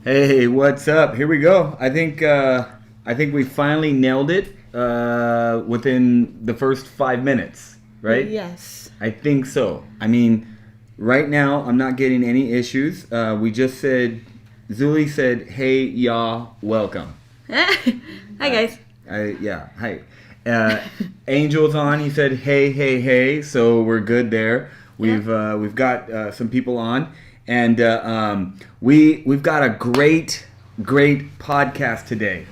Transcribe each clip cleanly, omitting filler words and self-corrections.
Hey, what's up? Here we go. I think we finally nailed it within the first 5 minutes, right? Yes. I think so. I mean, right now I'm not getting any issues. We just said, Zuli said, "Hey, y'all, welcome." Hi guys. Hi. Angel's on. He said, "Hey." So we're good there. We've got some people on. And we've got a great podcast today.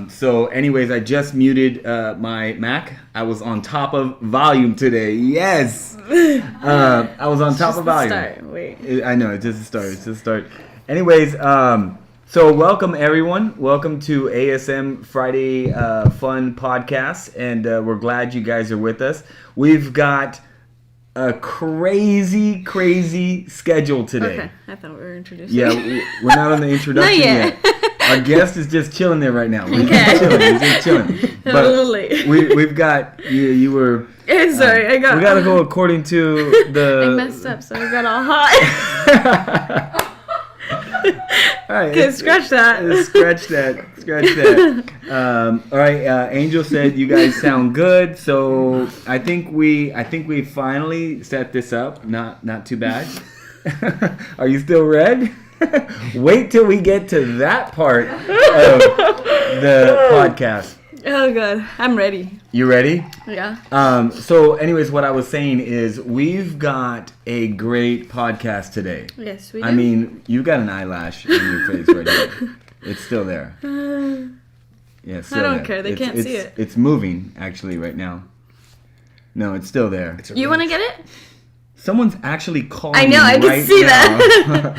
So anyways, I just muted my Mac. I was on top of volume today. Yes. I was on top of volume. Start. Wait. I know, it's just a start. Anyways, so welcome everyone. Welcome to Asm Friday Fun Podcast. And we're glad you guys are with us. We've got a crazy schedule today. Okay, I thought we were introducing. Yeah, we're not on the introduction yet. Our guest is just chilling there right now. He's just chilling. But a little late. We've got you were. Sorry, we gotta go according to the. I messed up, so I got all hot. All right, okay, scratch that. Scratch that. All right, Angel said you guys sound good, so I think we finally set this up. Not too bad. Are you still red? Wait till we get to that part of the podcast. Oh god, I'm ready. You ready? Yeah. So anyways, what I was saying is we've got a great podcast today. Yes, we do. I mean, you got an eyelash on your face right here. It's still there. Yeah, I don't care. They can't see it. It's moving actually right now. No, it's still there. You want to get it? Someone's actually calling. I know. I can see that.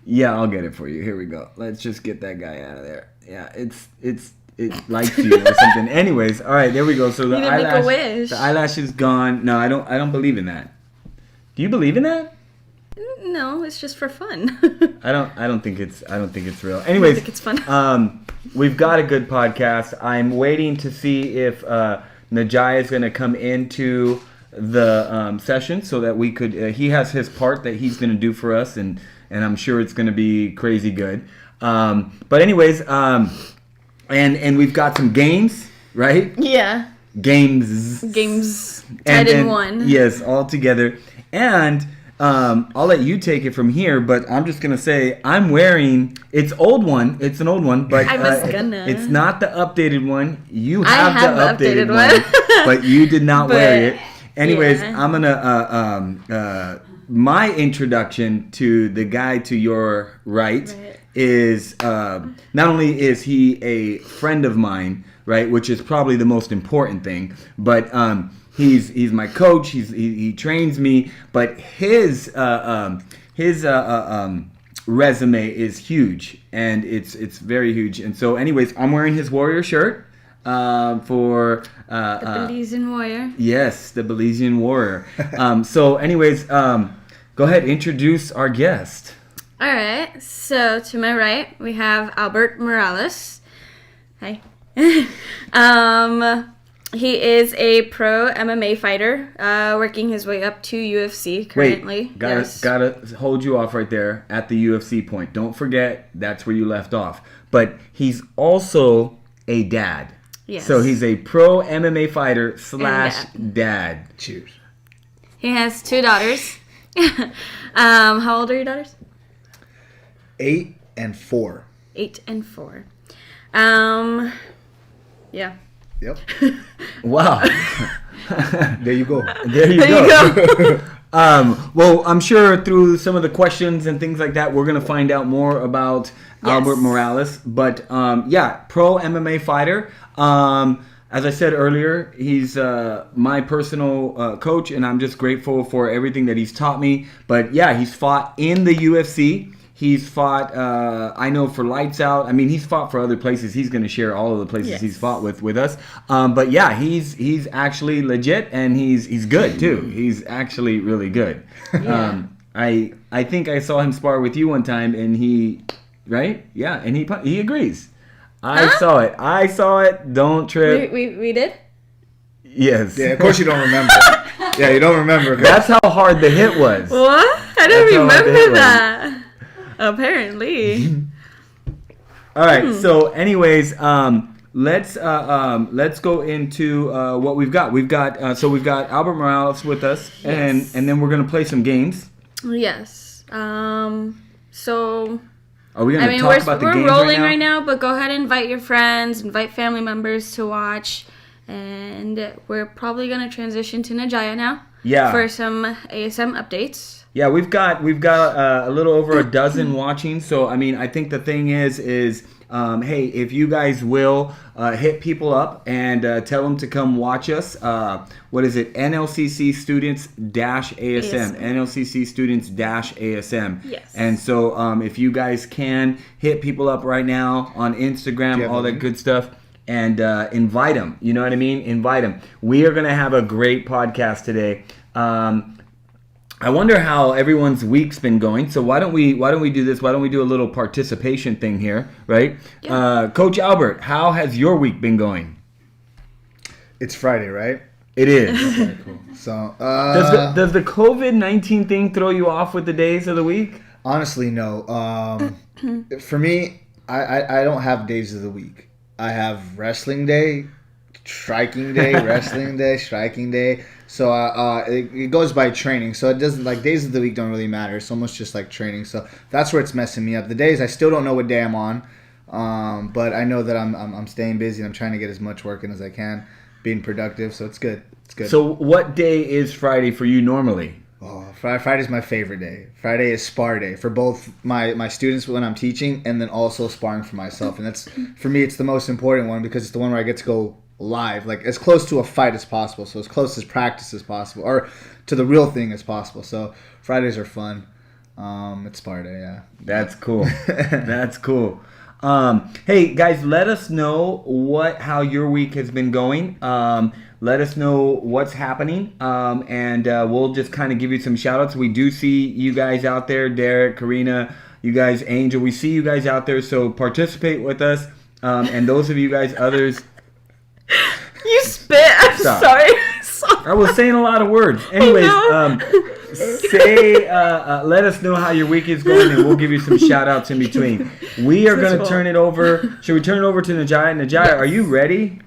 Yeah, I'll get it for you. Here we go. Let's just get that guy out of there. Yeah, it likes you or something. Anyways, all right, there we go. So the eyelash is gone. No, I don't believe in that. Do you believe in that? No, it's just for fun. I don't think it's real. Anyways, I think it's fun. We've got a good podcast. I'm waiting to see if Najai is going to come into the session so that we could. He has his part that he's going to do for us, and I'm sure it's going to be crazy good. But anyways, and we've got some games, right? Yeah. Games tied in one. Yes, all together. And I'll let you take it from here, but I'm just gonna say I'm wearing. It's an old one, but I was gonna. It's not the updated one. You have the updated one, but you did not wear it. Anyways, yeah. I'm gonna my introduction to the guy to your right. Is not only is he a friend of mine, right, which is probably the most important thing, but he's my coach. He trains me, but his resume is huge, and it's very huge. And so, anyways, I'm wearing his Warrior shirt for the Belizean Warrior. Yes, the Belizean Warrior. So, anyways, go ahead, introduce our guest. All right, so to my right, we have Albert Morales. Hi. He is a pro MMA fighter, working his way up to UFC currently. Wait, gotta hold you off right there at the UFC point. Don't forget, that's where you left off. But he's also a dad. Yes. So he's a pro MMA fighter / dad. Cheers. He has 2 daughters. How old are your daughters? 8 and 4. 8 and 4. Yeah. Yep. Wow. There you go. There you go. Well, I'm sure through some of the questions and things like that, we're going to find out more about Albert Morales. But, pro MMA fighter. As I said earlier, he's my personal coach, and I'm just grateful for everything that he's taught me. But, yeah, he's fought in the UFC. He's fought, I know, for LightsOut. I mean, he's fought for other places. He's going to share all of the places he's fought with us. But yeah, he's actually legit, and he's good too. He's actually really good. Yeah. I think I saw him spar with you one time, and right? Yeah, and he agrees. I saw it. Don't trip. We did? Yes. Yeah, of course you don't remember. Yeah, you don't remember. That's how hard the hit was. What? I don't remember that. Apparently. All right. So, anyways, let's go into what we've got. We've got Albert Morales with us, Yes. and then we're gonna play some games. Yes. So Are we gonna I mean, talk about the we're games rolling right now? but go ahead and invite your friends, invite family members to watch, and we're probably gonna transition to Najaya now. Yeah. For some ASM updates. Yeah, we've got a little over a dozen watching. So I mean, I think the thing is hey, if you guys will hit people up and tell them to come watch us. What is it? NLCC Students ASM. NLCC Students ASM. Yes. And so if you guys can hit people up right now on Instagram, all that good stuff. And invite them. You know what I mean? Invite them. We are going to have a great podcast today. I wonder how everyone's week's been going. So why don't we do this? Why don't we do a little participation thing here, right? Yeah. Coach Albert, how has your week been going? It's Friday, right? It is. Okay, cool. So does the COVID-19 thing throw you off with the days of the week? Honestly, no. For me, I don't have days of the week. I have wrestling day, striking day, wrestling day, striking day. So it goes by training. So it doesn't, like, days of the week don't really matter. It's almost just like training. So that's where it's messing me up. The days, I still don't know what day I'm on. But I know that I'm staying busy and I'm trying to get as much work in as I can, being productive. So it's good. It's good. So what day is Friday for you normally? Oh, Friday's my favorite day. Friday is spar day for both my students when I'm teaching and then also sparring for myself. And that's, for me, it's the most important one because it's the one where I get to go live, like as close to a fight as possible. So as close as practice as possible or to the real thing as possible. So Fridays are fun. It's spar day, yeah. That's cool. That's cool. Hey guys, let us know how your week has been going. Let us know what's happening, and we'll just kind of give you some shout outs. We do see you guys out there, Derek, Karina, you guys, Angel. We see you guys out there, so participate with us. And those of you guys, others. You spit. I'm Stop. sorry. I was saying a lot of words. Anyways, let us know how your week is going, and we'll give you some shout outs in between. We are going to turn it over. Should we turn it over to Najaya? Najaya, yes. Are you ready?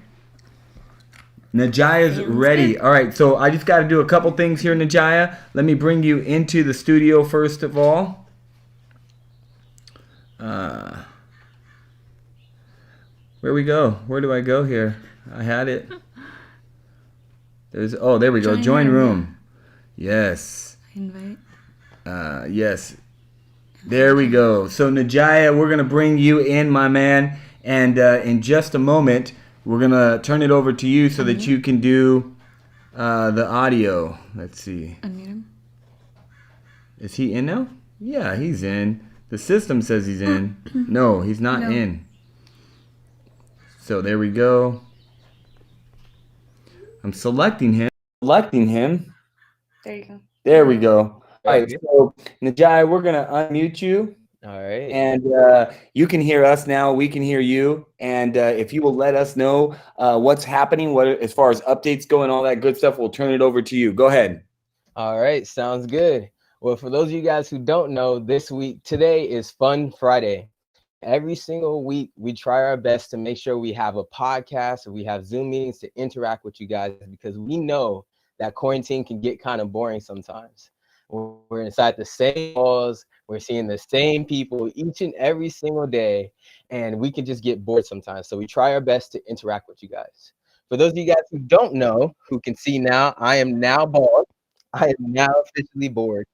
Najaya's ready. All right, so I just got to do a couple things here, Najaya. Let me bring you into the studio first of all. Where we go? Where do I go here? I had it. There we go. Join room. Yes. Invite. Yes. There we go. So Najaya, we're gonna bring you in, my man, and in just a moment, we're gonna turn it over to you so that you can do the audio. Let's see. Unmute him. Is he in now? Yeah, he's in. The system says he's in. No, he's not in. So there we go. I'm selecting him. There you go. There we go. All right, so Najai, we're gonna unmute you. All right. And you can hear us now. We can hear you. And if you will let us know what's happening, what as far as updates go and all that good stuff, we'll turn it over to you. Go ahead. All right, sounds good. Well, for those of you guys who don't know, today is Fun Friday. Every single week, we try our best to make sure we have a podcast or we have Zoom meetings to interact with you guys because we know that quarantine can get kind of boring sometimes. We're inside the same walls. We're seeing the same people each and every single day, and we can just get bored sometimes. So we try our best to interact with you guys. For those of you guys who don't know, who can see now, I am now bald. I am now officially bored.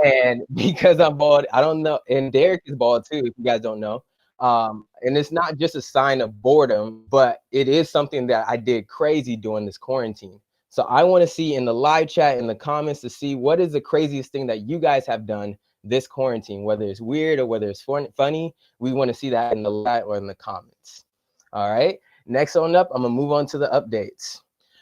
And because I'm bald, I don't know. And Derek is bald too, if you guys don't know. And it's not just a sign of boredom, but it is something that I did crazy during this quarantine. So I want to see in the live chat, in the comments, to see what is the craziest thing that you guys have done this quarantine, whether it's weird or whether it's funny. We want to see that in the live or in the comments. All right. Next on up, I'm going to move on to the updates.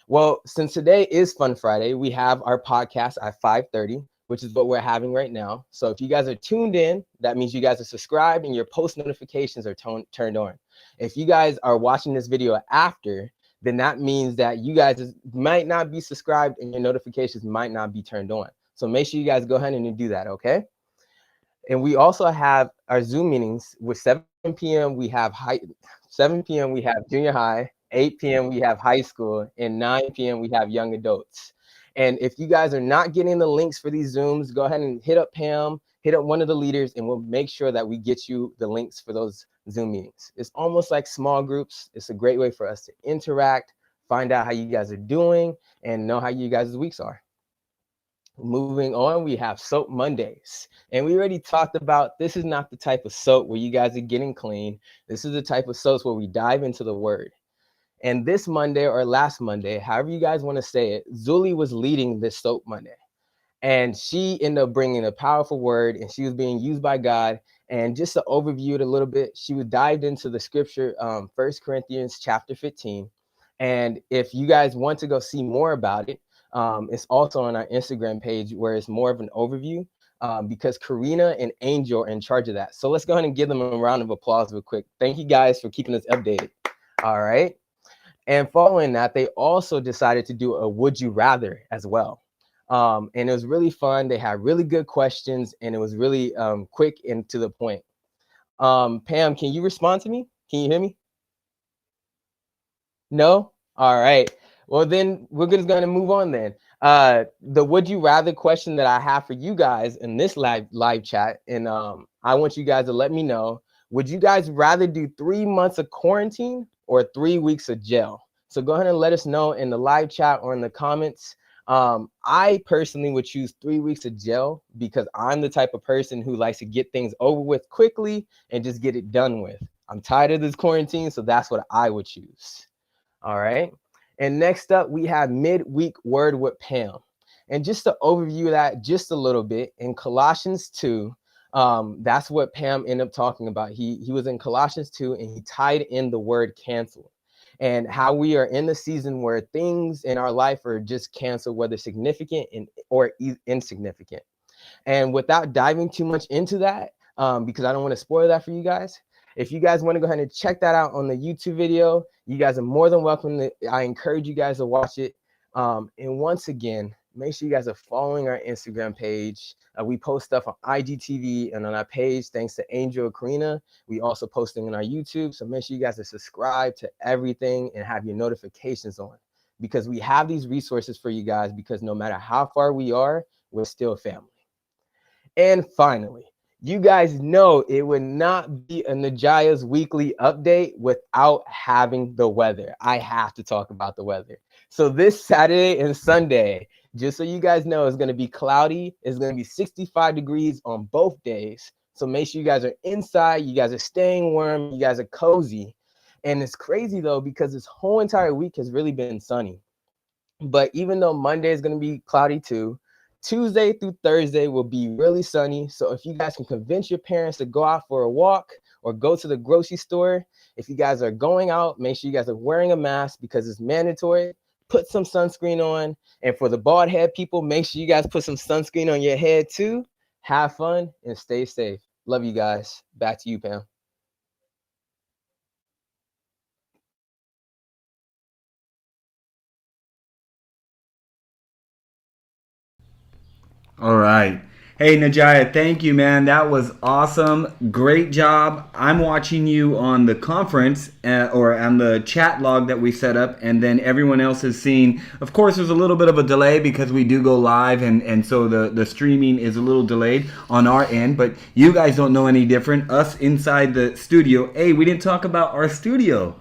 Well, since today is Fun Friday, we have our podcast at 5:30. Which is what we're having right now. So if you guys are tuned in, that means you guys are subscribed and your post notifications are turned on. If you guys are watching this video after, then that means that you guys might not be subscribed and your notifications might not be turned on. So make sure you guys go ahead and do that, okay? And we also have our Zoom meetings with 7 p.m. we have 7 p.m. we have junior high, 8 p.m. we have high school, and 9 p.m. we have young adults. And if you guys are not getting the links for these Zooms, go ahead and hit up Pam, hit up one of the leaders, and we'll make sure that we get you the links for those Zoom meetings. It's almost like small groups. It's a great way for us to interact, find out how you guys are doing, and know how you guys' weeks are. Moving on, we have Soap Mondays. And we already talked about, this is not the type of soap where you guys are getting clean. This is the type of soaps where we dive into the word. And this Monday or last Monday, however you guys want to say it, Zuli was leading this Soap Monday. And she ended up bringing a powerful word, and she was being used by God. And just to overview it a little bit, she was dived into the scripture, 1 Corinthians chapter 15. And if you guys want to go see more about it, it's also on our Instagram page where it's more of an overview, because Karina and Angel are in charge of that. So let's go ahead and give them a round of applause real quick. Thank you guys for keeping us updated. All right. And following that, they also decided to do a Would You Rather as well. And it was really fun. They had really good questions, and it was really quick and to the point. Pam, can you respond to me? Can you hear me? No? All right. Well, then we're just going to move on then. The Would You Rather question that I have for you guys in this live chat, and I want you guys to let me know, would you guys rather do 3 months of quarantine or 3 weeks of jail? So go ahead and let us know in the live chat or in the comments. I personally would choose 3 weeks of jail because I'm the type of person who likes to get things over with quickly and just get it done with. I'm tired of this quarantine, so that's what I would choose. All right. And next up, we have midweek word with Pam. And just to overview that just a little bit, in Colossians 2, that's what Pam ended up talking about. He was in Colossians 2, and he tied in the word cancel, and how we are in the season where things in our life are just canceled, whether significant or insignificant. And without diving too much into that, because I don't want to spoil that for you guys, if you guys want to go ahead and check that out on the YouTube video, you guys are more than welcome. I encourage you guys to watch it. And once again, make sure you guys are following our Instagram page. We post stuff on IGTV and on our page. Thanks to Angel and Karina. We also posting on our YouTube. So make sure you guys are subscribed to everything and have your notifications on, because we have these resources for you guys, because no matter how far we are, we're still family. And finally, you guys know it would not be a Najaya's weekly update without having the weather. I have to talk about the weather. So this Saturday and Sunday, just so you guys know, it's going to be cloudy. It's going to be 65 degrees on both days. So make sure you guys are inside. You guys are staying warm. You guys are cozy. And it's crazy, though, because this whole entire week has really been sunny. But even though Monday is going to be cloudy too, Tuesday through Thursday will be really sunny. So if you guys can convince your parents to go out for a walk or go to the grocery store, if you guys are going out, make sure you guys are wearing a mask because it's mandatory. Put some sunscreen on. And for the bald head people, make sure you guys put some sunscreen on your head too. Have fun and stay safe. Love you guys. Back to you, Pam. All right. Hey, Najaya, thank you, man. That was awesome. Great job. I'm watching you on the conference or on the chat log that we set up, and then everyone else is seeing. Of course, there's a little bit of a delay because we do go live, and so the streaming is a little delayed on our end, but you guys don't know any different. Us inside the studio. Hey, we didn't talk about our studio.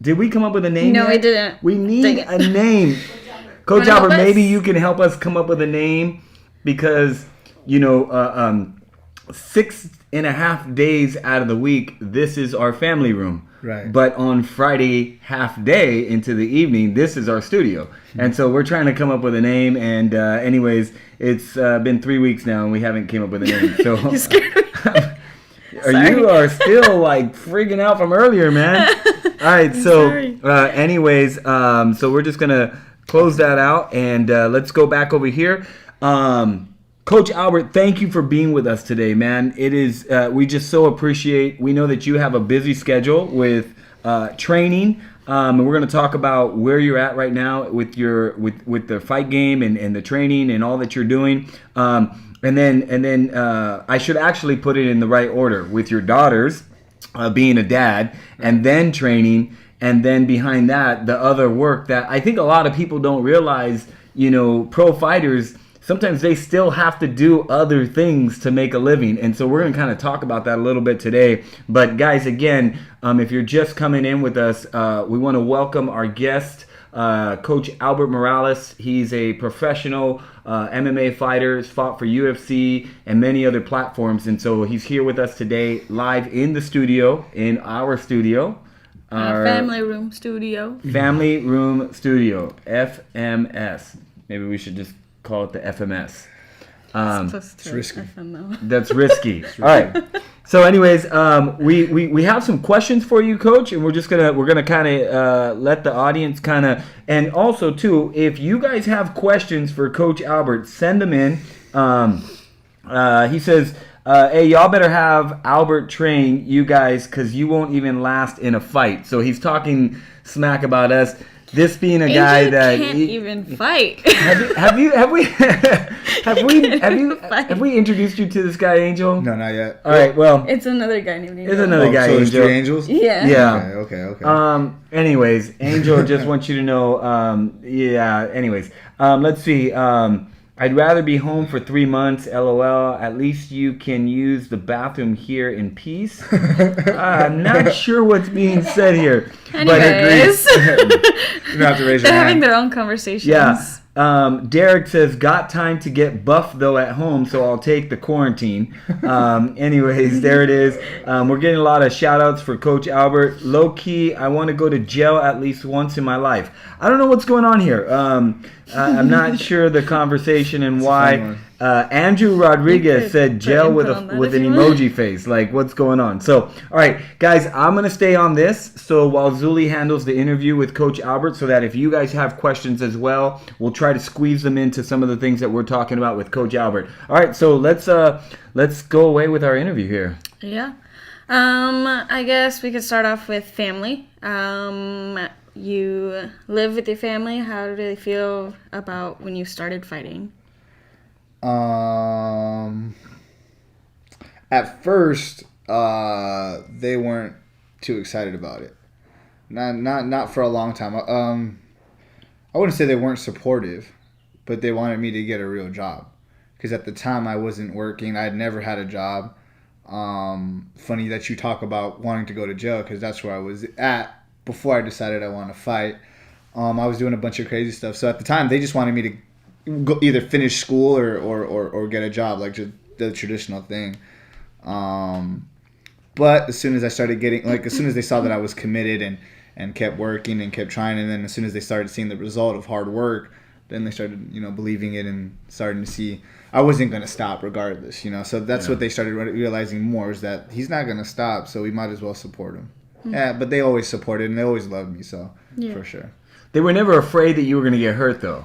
Did we come up with a name No, yet? we didn't. We need a name. Coach Albert, maybe you can help us come up with a name, because 6.5 days out of the week, this is our family room. Right. But on Friday, half day into the evening, this is our studio. And so we're trying to come up with a name. And anyways, it's been 3 weeks now, and we haven't came up with a name. So You scared me. you are still like freaking out from earlier, man. All right. So anyways, so we're just gonna close that out, and let's go back over here. Coach Albert, thank you for being with us today, man. It is we just so appreciate. We know that you have a busy schedule with training, and we're going to talk about where you're at right now with your with the fight game and the training and all that you're doing. And then I should actually put it in the right order with your daughters, being a dad, and then training, and then behind that, the other work that I think a lot of people don't realize, pro fighters, sometimes they still have to do other things to make a living. And so we're going to kind of talk about that a little bit today. But guys, again, if you're just coming in with us, we want to welcome our guest, Coach Albert Morales. He's a professional MMA fighter, has fought for UFC and many other platforms. And so he's here with us today, live in the studio, in our studio. Our family room studio. Family room studio, FMS. Maybe we should just call it the FMS. It's risky. FML. That's risky. All right. So, anyways, we have some questions for you, Coach, and we're gonna kind of let the audience kind of, and also too, if you guys have questions for Coach Albert, send them in. He says, "Hey, y'all better have Albert train you guys, cause you won't even last in a fight." So he's talking smack about us. This being a guy that can't even fight. Have we introduced you to this guy, Angel? No, not yet. All right, well, It's another guy named Angel. it's another guy, So there's Angel. 3 angels? Yeah. Yeah. Okay. Anyways, Angel just wants you to know. Yeah. Anyways, let's see. I'd rather be home for 3 months. LOL. At least you can use the bathroom here in peace. I'm not sure what's being said here. Anyways. You don't have to raise your They're having hand. their own conversations. Yeah. Derek says, got time to get buff though at home, so I'll take the quarantine. Anyways, there it is. We're getting a lot of shout outs for Coach Albert. Low key, I want to go to jail at least once in my life. I don't know what's going on here. I'm not sure the conversation and why. Andrew Rodriguez said jail with an emoji face. Like, what's going on? So, all right, guys, I'm going to stay on this. So while Zuli handles the interview with Coach Albert, so that if you guys have questions as well, we'll try to squeeze them into some of the things that we're talking about with Coach Albert. All right, so let's go away with our interview here. Yeah. I guess we could start off with family. You live with your family. How do they feel about when you started fighting? At first, they weren't too excited about it. Not for a long time. I wouldn't say they weren't supportive, but they wanted me to get a real job. Because at the time I wasn't working. I had never had a job. Funny that you talk about wanting to go to jail, because that's where I was at before I decided I want to fight. I was doing a bunch of crazy stuff. So at the time, they just wanted me to go either finish school or get a job, like just the traditional thing. But as soon as I started getting, as soon as they saw that I was committed and kept working and kept trying, and then as soon as they started seeing the result of hard work, then they started, believing it and starting to see I wasn't going to stop regardless, So that's what they started realizing more, is that he's not going to stop, so we might as well support him. Mm-hmm. Yeah, but they always supported and they always loved me, so for sure. They were never afraid that you were going to get hurt, though.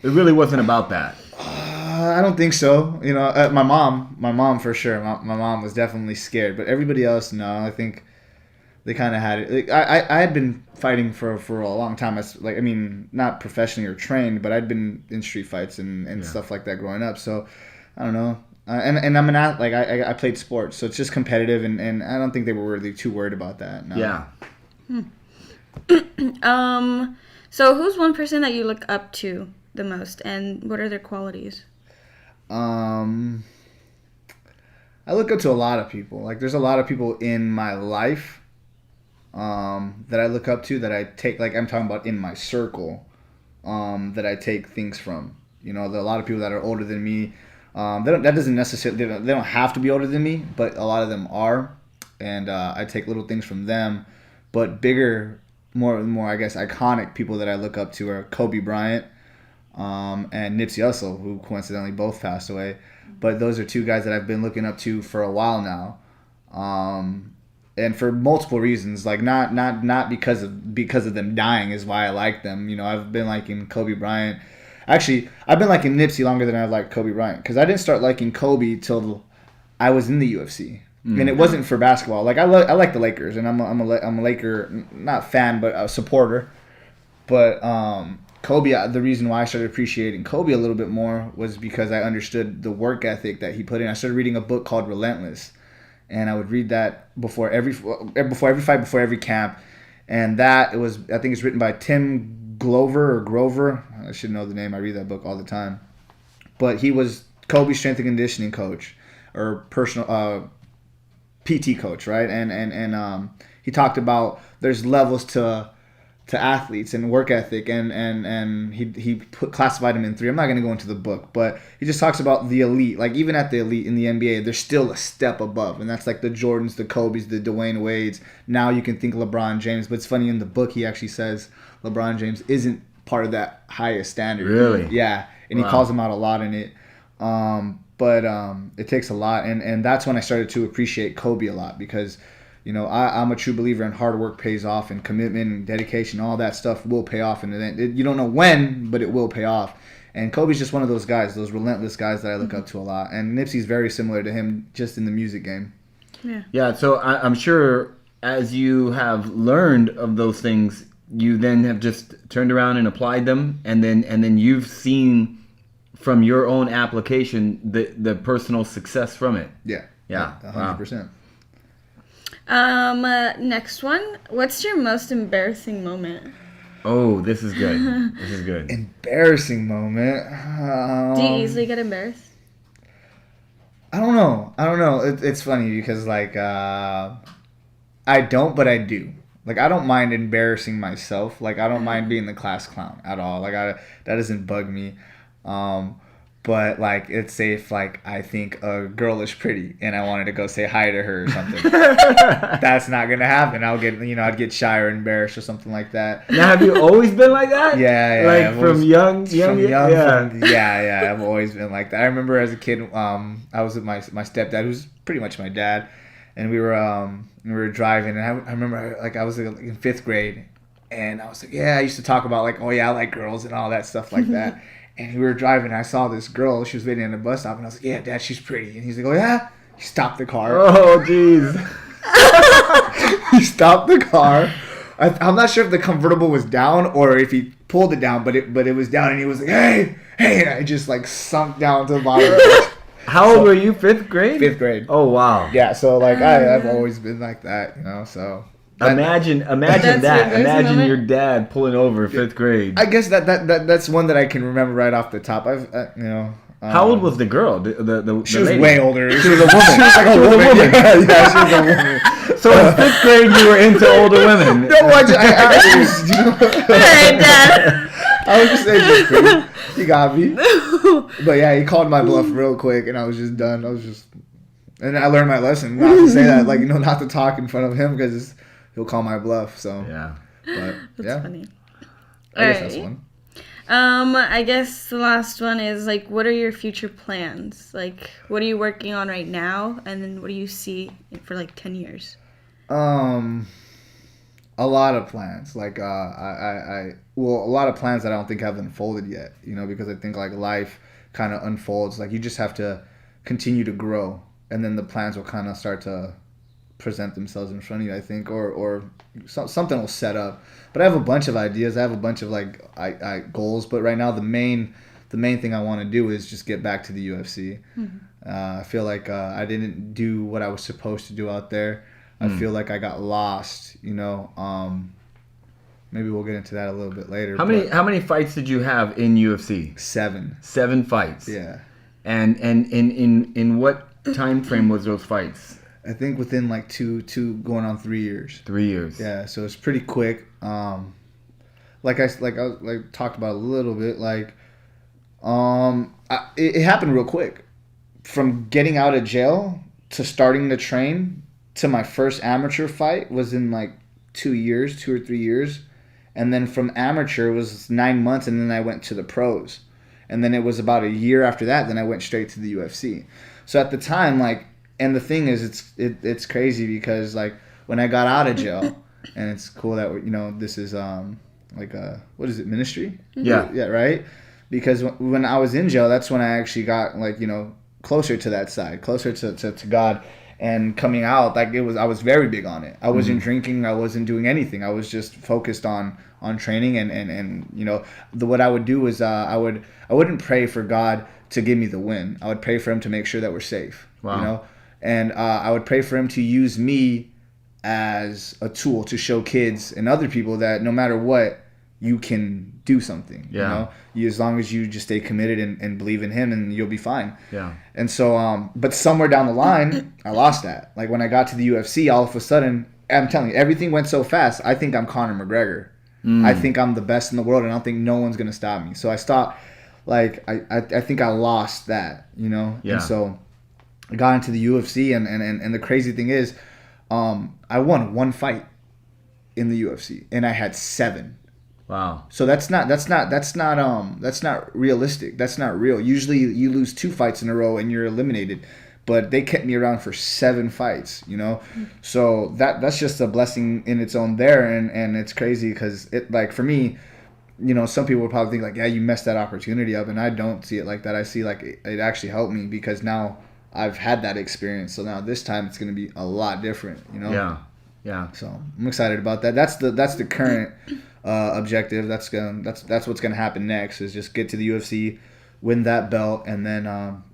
It really wasn't about that. I don't think so. My mom for sure. My mom was definitely scared, but everybody else, no. I think they kind of had it. I had been fighting for a long time. Not professionally or trained, but I'd been in street fights and stuff like that growing up. So I don't know. And I'm an athlete. I played sports, so it's just competitive, and I don't think they were really too worried about that. No. Yeah. So who's one person that you look up to the most, and what are their qualities? I look up to a lot of people. There's a lot of people in my life that I look up to, that I take, I'm talking about in my circle, that I take things from. There are a lot of people that are older than me. That doesn't necessarily, they don't have to be older than me, but a lot of them are, and I take little things from them. But bigger, more I guess iconic people that I look up to are Kobe Bryant and Nipsey Hussle, who coincidentally both passed away. But those are two guys that I've been looking up to for a while now, and for multiple reasons. Not because of them dying is why I like them. I've been liking Kobe Bryant. Actually, I've been liking Nipsey longer than I've liked Kobe Bryant, because I didn't start liking Kobe till I was in the UFC. And it wasn't for basketball. I like the Lakers, and I'm a Laker, not fan, but a supporter. But Kobe, the reason why I started appreciating Kobe a little bit more was because I understood the work ethic that he put in. I started reading a book called Relentless, and I would read that before every fight, before every camp. And that I think it's written by Tim Grover. I should know the name. I read that book all the time. But he was Kobe's strength and conditioning coach, or personal PT coach, right? And he talked about there's levels to athletes and work ethic, and he classified them in 3. I'm not going to go into the book, but he just talks about the elite. Like, even at the elite in the NBA, there's still a step above, and that's like the Jordans, the Kobes, the Dwayne Wades. Now you can think LeBron James, but it's funny, in the book he actually says LeBron James isn't part of that highest standard. Really? Yeah, and he calls him out a lot in it. But it takes a lot, and that's when I started to appreciate Kobe a lot, because I'm a true believer in hard work pays off, and commitment and dedication, all that stuff will pay off. And you don't know when, but it will pay off. And Kobe's just one of those guys, those relentless guys that I look up to a lot. And Nipsey's very similar to him, just in the music game. Yeah. So I'm sure as you have learned of those things, you then have just turned around and applied them, and then you've seen from your own application the personal success from it. Yeah. 100%. Next one. What's your most embarrassing moment? Oh, this is good. This is good. Embarrassing moment. Do you easily get embarrassed? I don't know. It's funny because, like, I don't, but I do. Like, I don't mind embarrassing myself. Like, I don't mind being the class clown at all. Like, that doesn't bug me. But, like, it's safe, like, I think a girl is pretty and I wanted to go say hi to her or something. That's not going to happen. I'd get shy or embarrassed or something like that. Now, have you always been like that? Yeah. Like, from young? Yeah, I've always been like that. I remember as a kid, I was with my stepdad, who's pretty much my dad, and we were driving, and I remember, like, I was in 5th grade, and I was like, I used to talk about, like, oh, yeah, I like girls and all that stuff like that. And we were driving, and I saw this girl. She was waiting at a bus stop, and I was like, yeah, Dad, she's pretty. And he's like, oh, yeah? He stopped the car. Oh, jeez. He stopped the car. I'm not sure if the convertible was down or if he pulled it down, but it was down, and he was like, hey. And I just, like, sunk down to the bottom. How old were you? 5th grade? 5th grade. Oh, wow. Yeah, so, like, I've always been like that, so... Imagine that. Imagine your dad pulling over 5th grade. I guess that's one that I can remember right off the top. How old was the girl? She was lady? way older. She was a woman. She was like a woman. Yeah, she was a woman. So in 5th grade, you were into older women. No, I was just saying, he got me. But yeah, he called my bluff real quick, and I was just done. And I learned my lesson not to say that, like, not to talk in front of him because he'll call my bluff. So yeah, but that's funny. I guess that's one. I guess the last one is, like, what are your future plans? Like, what are you working on right now, and then what do you see for, like, 10 years? A lot of plans. Like, a lot of plans that I don't think have unfolded yet. Because I think, like, life kind of unfolds. Like, you just have to continue to grow, and then the plans will kind of start to present themselves in front of you, I think, or something will set up. But I have a bunch of ideas. I have a bunch of, like, goals. But right now, the main thing I want to do is just get back to the UFC. Mm-hmm. I feel like I didn't do what I was supposed to do out there. I feel like I got lost. Maybe we'll get into that a little bit later. How many fights did you have in UFC? 7. 7 fights. Yeah. And in what time frame was those fights? I think within, like, two going on 3 years. 3 years. Yeah, so it's pretty quick. Like I talked about a little bit, like, it happened real quick. From getting out of jail to starting to train to my first amateur fight was in, like, 2 or 3 years. And then from amateur was 9 months, and then I went to the pros. And then it was about a year after that, then I went straight to the UFC. So at the time, like, and the thing is, it's crazy because, like, when I got out of jail, and it's cool that this is like what is it, ministry? Yeah, right. Because when I was in jail, that's when I actually got, like, closer to that side, closer to God, And coming out, like I was very big on it. I wasn't drinking. I wasn't doing anything. I was just focused on training and you know, what I would do is I wouldn't pray for God to give me the win. I would pray for him to make sure that we're safe. Wow. You know, and I would pray for him to use me as a tool to show kids and other people that no matter what, you can do something. Yeah. You know, as long as you just stay committed and believe in him, and you'll be fine. Yeah. And so, but somewhere down the line, I lost that. Like when I got to the UFC, all of a sudden, I'm telling you, everything went so fast. I think I'm Conor McGregor. I think I'm the best in the world, and I don't think no one's gonna stop me. So I stopped. Like I think I lost that. You know. Yeah. And so I got into the UFC, and the crazy thing is, I won one fight in the UFC, and I had 7. Wow. So that's not realistic. That's not real. Usually you lose 2 fights in a row and you're eliminated, but they kept me around for 7 fights, you know? So that's just a blessing in its own there. And it's crazy because it, like, for me, you know, some people would probably think like, yeah, you messed that opportunity up. And I don't see it like that. I see like it actually helped me because now I've had that experience. So now this time it's going to be a lot different, you know? Yeah. Yeah. So I'm excited about that. That's the current objective. That's what's gonna happen next. Is just get to the UFC, win that belt, and then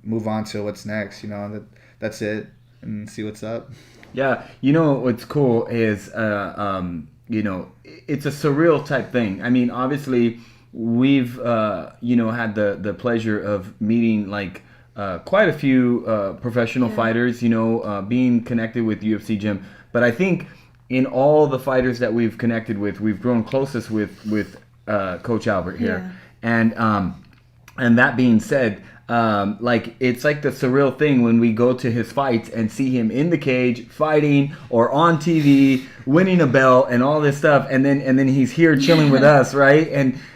move on to what's next. You know, that's it, and see what's up. Yeah. You know what's cool is you know, it's a surreal type thing. I mean, obviously we've you know, had the pleasure of meeting like quite a few professional fighters. You know, being connected with UFC Gym, but I think in all the fighters that we've connected with, we've grown closest with Coach Albert here. Yeah. And that being said, like it's like the surreal thing when we go to his fights and see him in the cage fighting or on TV winning a belt and all this stuff, and then he's here chilling with us, right?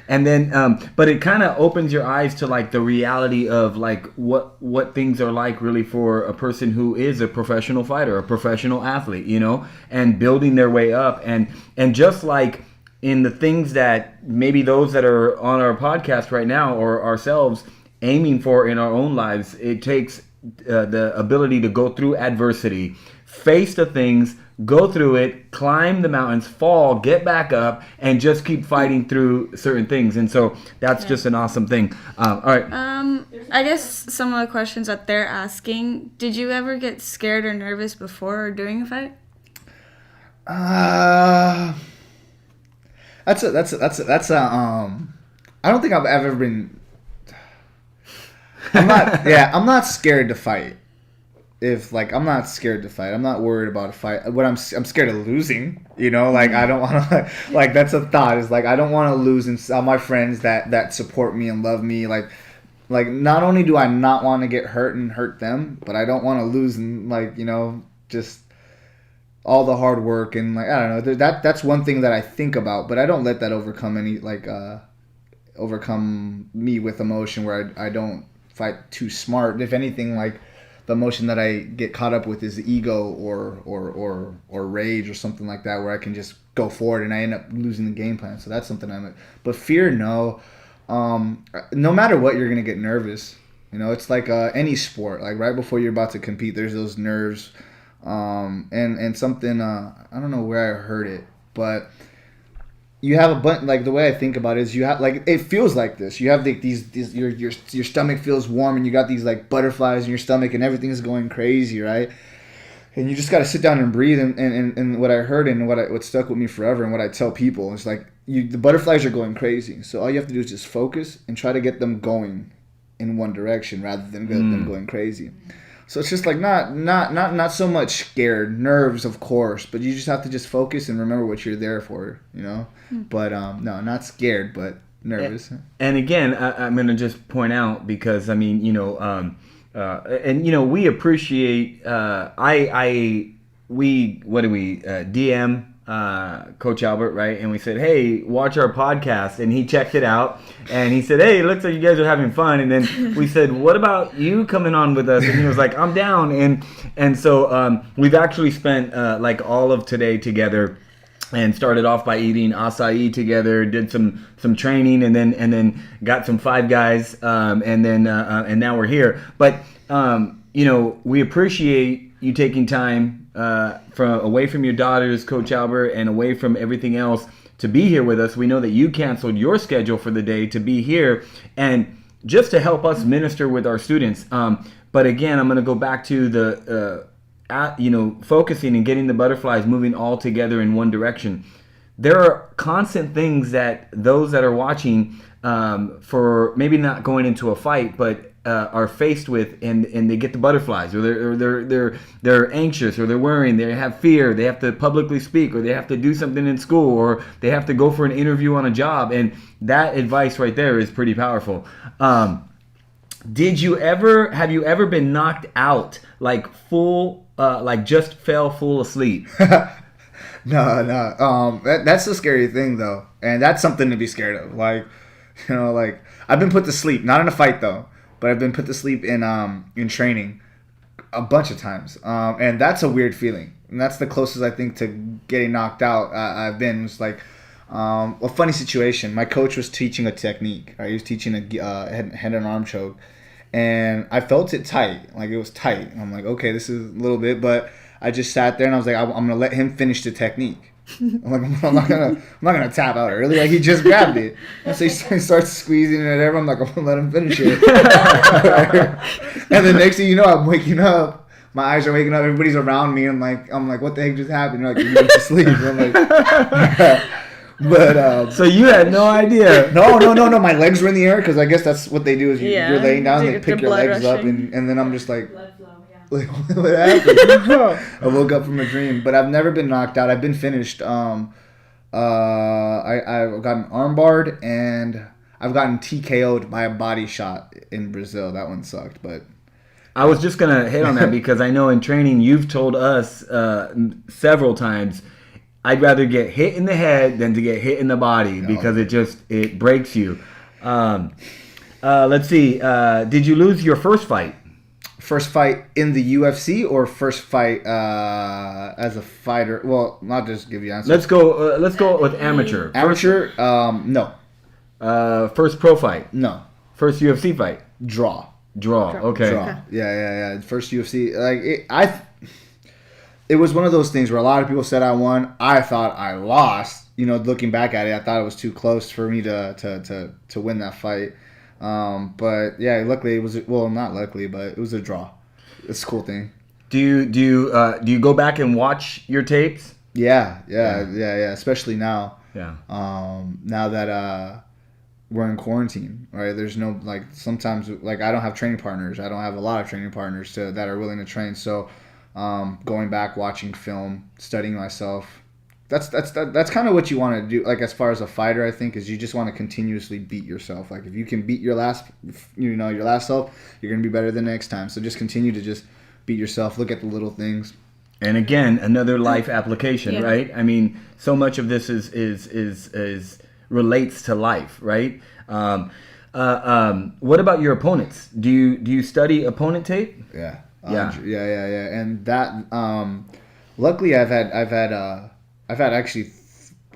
And then but it kind of opens your eyes to like the reality of like what things are like really for a person who is a professional fighter, a professional athlete, you know, and building their way up, and just like in the things that maybe those that are on our podcast right now or ourselves aiming for in our own lives, it takes the ability to go through adversity, face the things, go through it, climb the mountains, fall, get back up, and just keep fighting through certain things. And so that's just an awesome thing. All right. I guess some of the questions that they're asking, did you ever get scared or nervous before or during a fight? That's a I don't think I've ever been. I'm not scared to fight. I'm not scared to fight. I'm not worried about a fight. I'm scared of losing. You know, like I don't want to. Like that's a thought. Is like I don't want to lose, and all my friends that support me and love me. Like not only do I not want to get hurt and hurt them, but I don't want to lose and like, you know, just all the hard work and like I don't know. That's one thing that I think about, but I don't let that overcome me with emotion where I don't fight too smart. If anything, like the emotion that I get caught up with is the ego or rage or something like that, where I can just go forward and I end up losing the game plan. So that's something but fear, no. No matter what, you're gonna get nervous. You know, it's like any sport. Like right before you're about to compete, there's those nerves. And something I don't know where I heard it, but you have a bunch. Like the way I think about it is you have like it feels like this. You have these your stomach feels warm and you got these like butterflies in your stomach and everything's going crazy, right? And you just got to sit down and breathe. And what I heard and what stuck with me forever and what I tell people is like the butterflies are going crazy. So all you have to do is just focus and try to get them going in one direction rather than them going crazy. So it's just like not so much scared, nerves of course, but you just have to just focus and remember what you're there for, you know. But no, not scared, but nervous. And again, I'm gonna just point out because I mean, you know, and you know, we appreciate. We DM Coach Albert, right? And we said, hey, watch our podcast. And he checked it out. And he said, hey, it looks like you guys are having fun. And then we said, what about you coming on with us? And he was like, I'm down. And so we've actually spent like all of today together and started off by eating acai together, did some training, and then got some Five Guys. And now we're here. But, you know, we appreciate you taking time from away from your daughters, Coach Albert, and away from everything else to be here with us. We know that you canceled your schedule for the day to be here and just to help us minister with our students. But again, I'm going to go back to the, focusing and getting the butterflies moving all together in one direction. There are constant things that those that are watching for maybe not going into a fight, but are faced with, and they get the butterflies, or they're anxious, or they're worrying, they have fear, they have to publicly speak, or they have to do something in school, or they have to go for an interview on a job, and that advice right there is pretty powerful. Have you ever been knocked out, like just fell full asleep? No. That's the scary thing though, and that's something to be scared of. Like, I've been put to sleep, not in a fight though, but I've been put to sleep in training a bunch of times, and that's a weird feeling. And that's the closest I think to getting knocked out I've been. It's like a funny situation. My coach was teaching a technique. Right? He was teaching a head and arm choke, and I felt it tight. Like, it was tight. I'm like, okay, this is a little bit, but I just sat there and I was like, I'm gonna let him finish the technique. I'm like, I'm not gonna tap out early. Like, he just grabbed it, and so he starts squeezing it at everyone. I'm like, I'm gonna let him finish it. And the next thing you know, I'm waking up. My eyes are waking up. Everybody's around me. I'm like, what the heck just happened? They're like, you went to sleep. I'm like, but so you had no idea? No. My legs were in the air because I guess that's what they do is you're laying down, and they pick your legs up, and then I'm just like. Like, what happened? I woke up from a dream, but I've never been knocked out. I've been finished. I got an armbarred, and I've gotten TKO'd by a body shot in Brazil. That one sucked, but I was just gonna hit on that because I know in training you've told us several times, I'd rather get hit in the head than to get hit in the body because it breaks you. Let's see. Did you lose your first fight? First fight in the UFC or first fight as a fighter? Well, not just give you answers. Let's go with amateur. Amateur? No. First pro fight? No. First UFC fight? Draw. Okay. Draw. Yeah. First UFC. It was one of those things where a lot of people said I won. I thought I lost. Looking back at it, I thought it was too close for me to win that fight. But yeah, luckily it was, well, not luckily, but it was a draw. It's a cool thing. Do you go back and watch your tapes? Yeah. Especially now. Yeah. Now that we're in quarantine, right? There's no, sometimes I don't have training partners. I don't have a lot of training partners that are willing to train. So going back, watching film, studying myself. That's kind of what you want to do. As far as a fighter, I think, is you just want to continuously beat yourself. Like, if you can beat your last self, you're gonna be better the next time. So just continue to just beat yourself. Look at the little things. And again, another life application, right? I mean, so much of this is relates to life, right? What about your opponents? Do you study opponent tape? Yeah. And that luckily I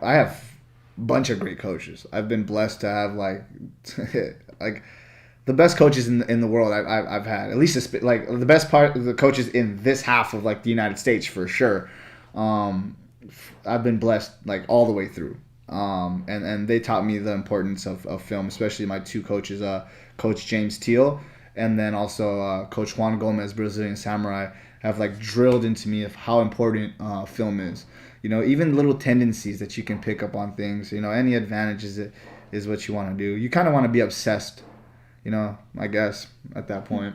have a bunch of great coaches. I've been blessed to have the best coaches in the world I've had. At least the best part of the coaches in this half of the United States for sure. I've been blessed all the way through. And they taught me the importance of film, especially my two coaches, Coach James Teal and then also Coach Juan Gomez, Brazilian Samurai, have drilled into me of how important film is. Even little tendencies that you can pick up on things. Any advantages is what you want to do. You kind of want to be obsessed, I guess, at that point.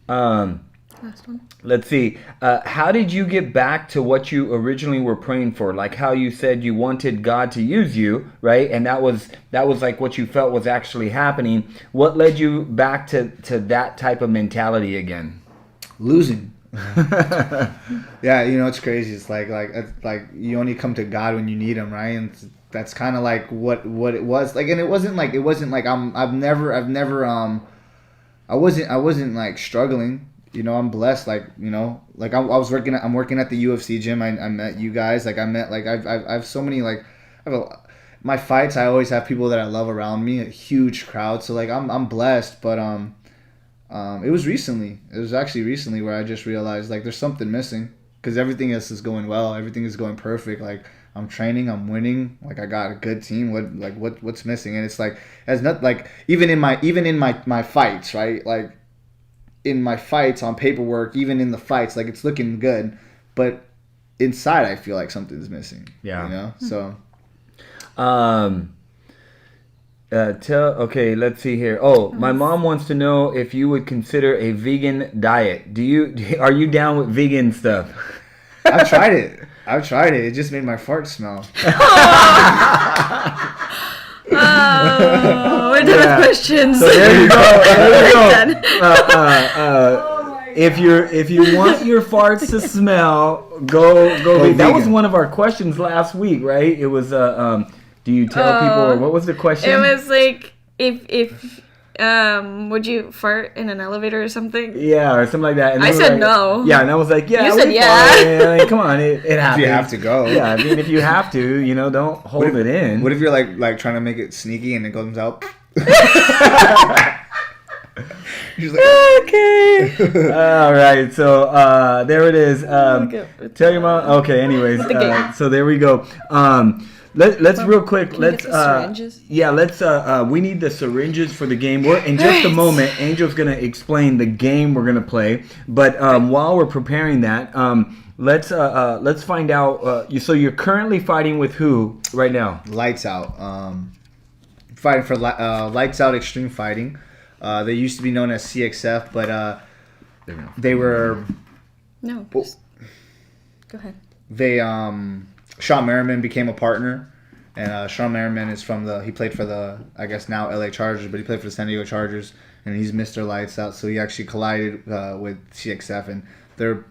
Last one. Let's see. How did you get back to what you originally were praying for? Like how you said you wanted God to use you, right? And that was what you felt was actually happening. What led you back to that type of mentality again? Losing. Yeah, it's crazy. It's like you only come to God when you need Him, right? And that's kind of what it was. And it wasn't like I wasn't struggling. I'm blessed. I'm working at the UFC gym. I met you guys. I have so many my fights. I always have people that I love around me, a huge crowd. So I'm blessed, but It was recently. It was actually recently where I just realized like there's something missing because everything else is going well. Everything is going perfect. Like I'm training, I'm winning. Like I got a good team. What's missing? And it's like as not like even in my fights, right? Like in my fights on paperwork, even in the fights, like it's looking good, but inside I feel like something's missing. Yeah. You know. So. Okay, let's see here. Oh, my mom wants to know if you would consider a vegan diet. Are you down with vegan stuff? I've tried it. It just made my fart smell. Oh, we're done with questions. So there you go. There you Done. If you want your farts to smell, go vegan. That was one of our questions last week, right? It was do you tell people, or what was the question? It was like if would you fart in an elevator or something? Yeah, or something like that. And I said no. Yeah, and I was like, yeah. You said yeah. Like, come on, it happens. You have to go. Yeah, I mean, if you have to, don't hold it in. What if you're like trying to make it sneaky and it comes out? She's like, okay. All right, so there it is. Tell your mom. Okay, anyways, so there we go. Let's real quick. Let's syringes? we need the syringes for the game. We're in just a moment. Angel's gonna explain the game we're gonna play. But while we're preparing that, let's find out. So you're currently fighting with who right now? Lights Out. Fighting for Lights Out Extreme Fighting. They used to be known as CXF, but they were. No. Well, go ahead. They Sean Merriman became a partner, and Sean Merriman is he played for the, I guess now LA Chargers, but he played for the San Diego Chargers, and he's Mr. Lights Out. So he actually collided with CXF, and they're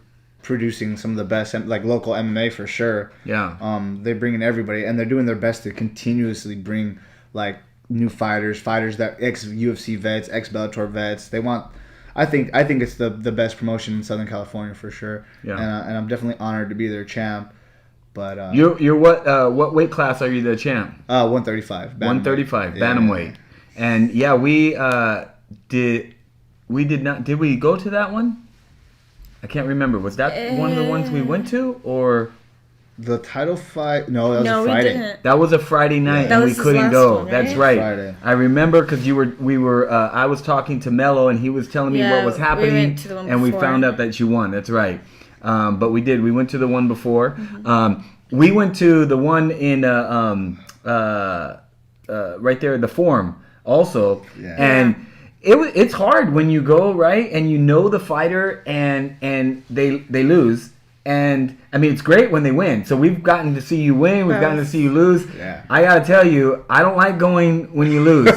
producing some of the best like local MMA for sure. Yeah. They're bringing everybody, and they're doing their best to continuously bring like new fighters that ex-UFC vets, ex-Bellator vets. They want. I think it's the best promotion in Southern California for sure. Yeah. And I'm definitely honored to be their champ. But you're what weight class are you the champ? 135. 135 bantamweight. And yeah, we did we go to that one? I can't remember. Was that one of the ones we went to, or the title fight? No, that was a Friday. We didn't. That was a Friday night, and we couldn't go. One, right? That's right. Friday. I remember because we were. I was talking to Mello, and he was telling me what was happening, we went to the one and we before. found out that you won. That's right. But we did. We went to the one before. Mm-hmm. We went to the one in right there, the Forum, also, and it's hard when you go right and you know the fighter and they lose. And I mean, it's great when they win. So we've gotten to see you win. We've gotten to see you lose. Yeah. I gotta tell you, I don't like going when you lose.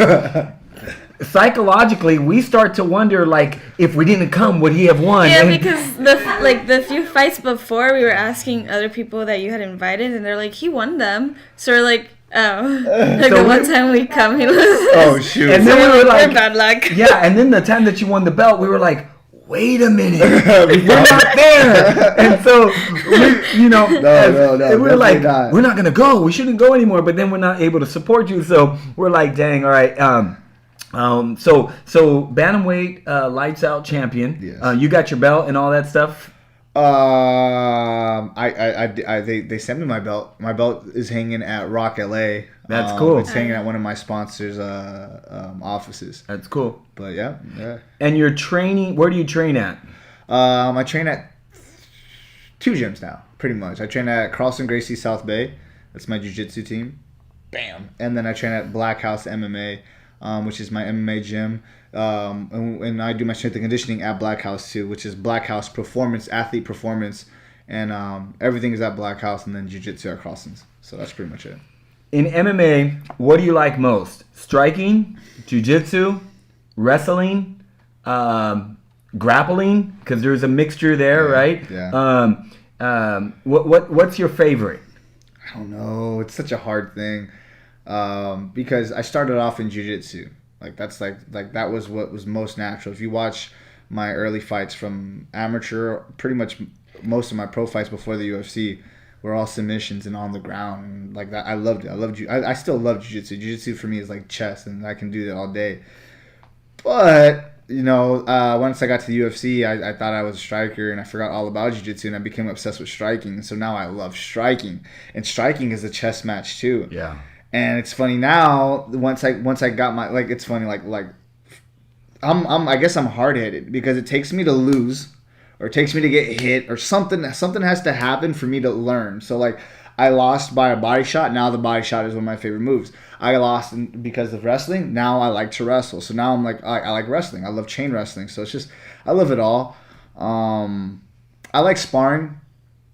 Psychologically, we start to wonder, like, if we didn't come, would he have won? Yeah, because the few fights before, we were asking other people that you had invited, and they're like, he won them. So we're like, oh, like So the one time we come, he loses. Oh shoot! And then we were like, we're bad luck. yeah. And then the time that you won the belt, we were like, wait a minute, we're not there. And so No, we were like, not. we're not gonna go. We shouldn't go anymore. But then we're not able to support you. So we're like, dang, all right. So bantamweight lights out champion. Yes. You got your belt and all that stuff. They sent me my belt. My belt is hanging at Rock LA. That's cool. It's hanging at one of my sponsors' offices. That's cool. But yeah. And you're training. Where do you train at? I train at 2 gyms now, pretty much. I train at Carlson Gracie South Bay. That's my jiu-jitsu team. Bam. And then I train at Black House MMA, which is my MMA gym. And I do my strength and conditioning at Black House too, which is Black House Performance, Athlete Performance. And everything is at Black House, and then jiu-jitsu at Carlson's. So that's pretty much it. In MMA, what do you like most? Striking, jiu-jitsu, wrestling, grappling? Because there's a mixture there, right? Yeah. What's your favorite? I don't know. It's such a hard thing because I started off in jiu-jitsu. That's that was what was most natural. If you watch my early fights from amateur, pretty much most of my pro fights before the UFC were all submissions and on the ground, and like that. I loved it. I still love jiu-jitsu. Jiu-jitsu for me is like chess, and I can do that all day. But once I got to the UFC, I thought I was a striker, and I forgot all about jiu-jitsu, and I became obsessed with striking. So now I love striking, and striking is a chess match too. Yeah. And it's funny now. Once I got my it's funny I guess I'm hard-headed because it takes me to lose, or it takes me to get hit, or something has to happen for me to learn. So I lost by a body shot. Now the body shot is one of my favorite moves. I lost because of wrestling. Now I like to wrestle. So now I'm I like wrestling. I love chain wrestling. So it's just, I love it all. I like sparring.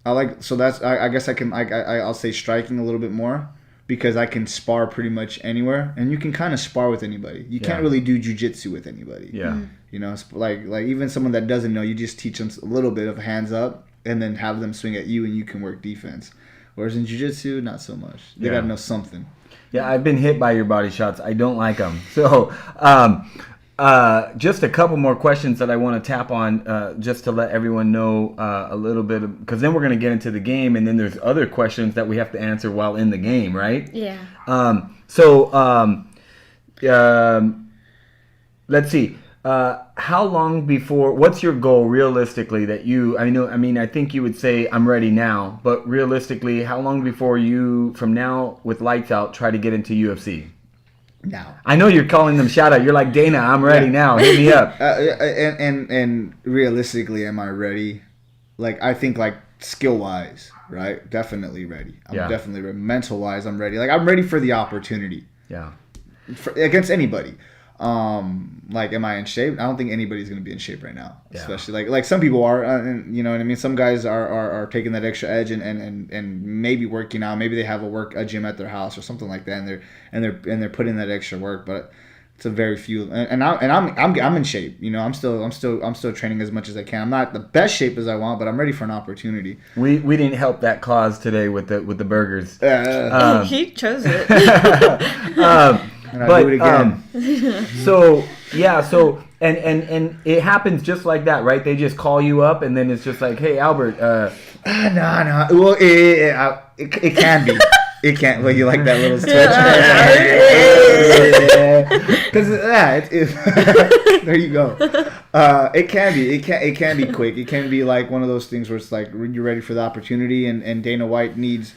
I guess I'll say striking a little bit more, because I can spar pretty much anywhere, and you can kind of spar with anybody. You can't really do jiu-jitsu with anybody. Yeah. It's like even someone that doesn't know, you just teach them a little bit of hands up, and then have them swing at you, and you can work defense. Whereas in jiu-jitsu, not so much. They got to know something. Yeah, I've been hit by your body shots. I don't like them. So, just a couple more questions that I want to tap on, just to let everyone know a little bit, because then we're going to get into the game, and then there's other questions that we have to answer while in the game, right? Yeah. Let's see. How long before? What's your goal realistically that you? I think you would say I'm ready now, but realistically, how long before you, from now with Lights Out, try to get into UFC? Now. I know you're calling them shout out. You're like, Dana, I'm ready now. Hit me up. And realistically, am I ready? I think skill wise, right? Definitely ready. I'm definitely ready. Mental wise, I'm ready. I'm ready for the opportunity. Yeah. Against anybody. Am I in shape? I don't think anybody's going to be in shape right now. Yeah. Especially some people are, and you know what I mean? Some guys are taking that extra edge and maybe working out. Maybe they have a gym at their house or something like that, and they're putting that extra work, but it's a very few. And I'm in shape. I'm still training as much as I can. I'm not the best shape as I want, but I'm ready for an opportunity. We didn't help that cause today with the burgers. He chose it. And I do it again. And it happens just like that, right? They just call you up, and then it's just like, hey, Albert. No. Well, it can be. It can't. Well, you like that little stretch? Because there you go. It can be. It can be quick. It can be one of those things where it's you're ready for the opportunity, and Dana White needs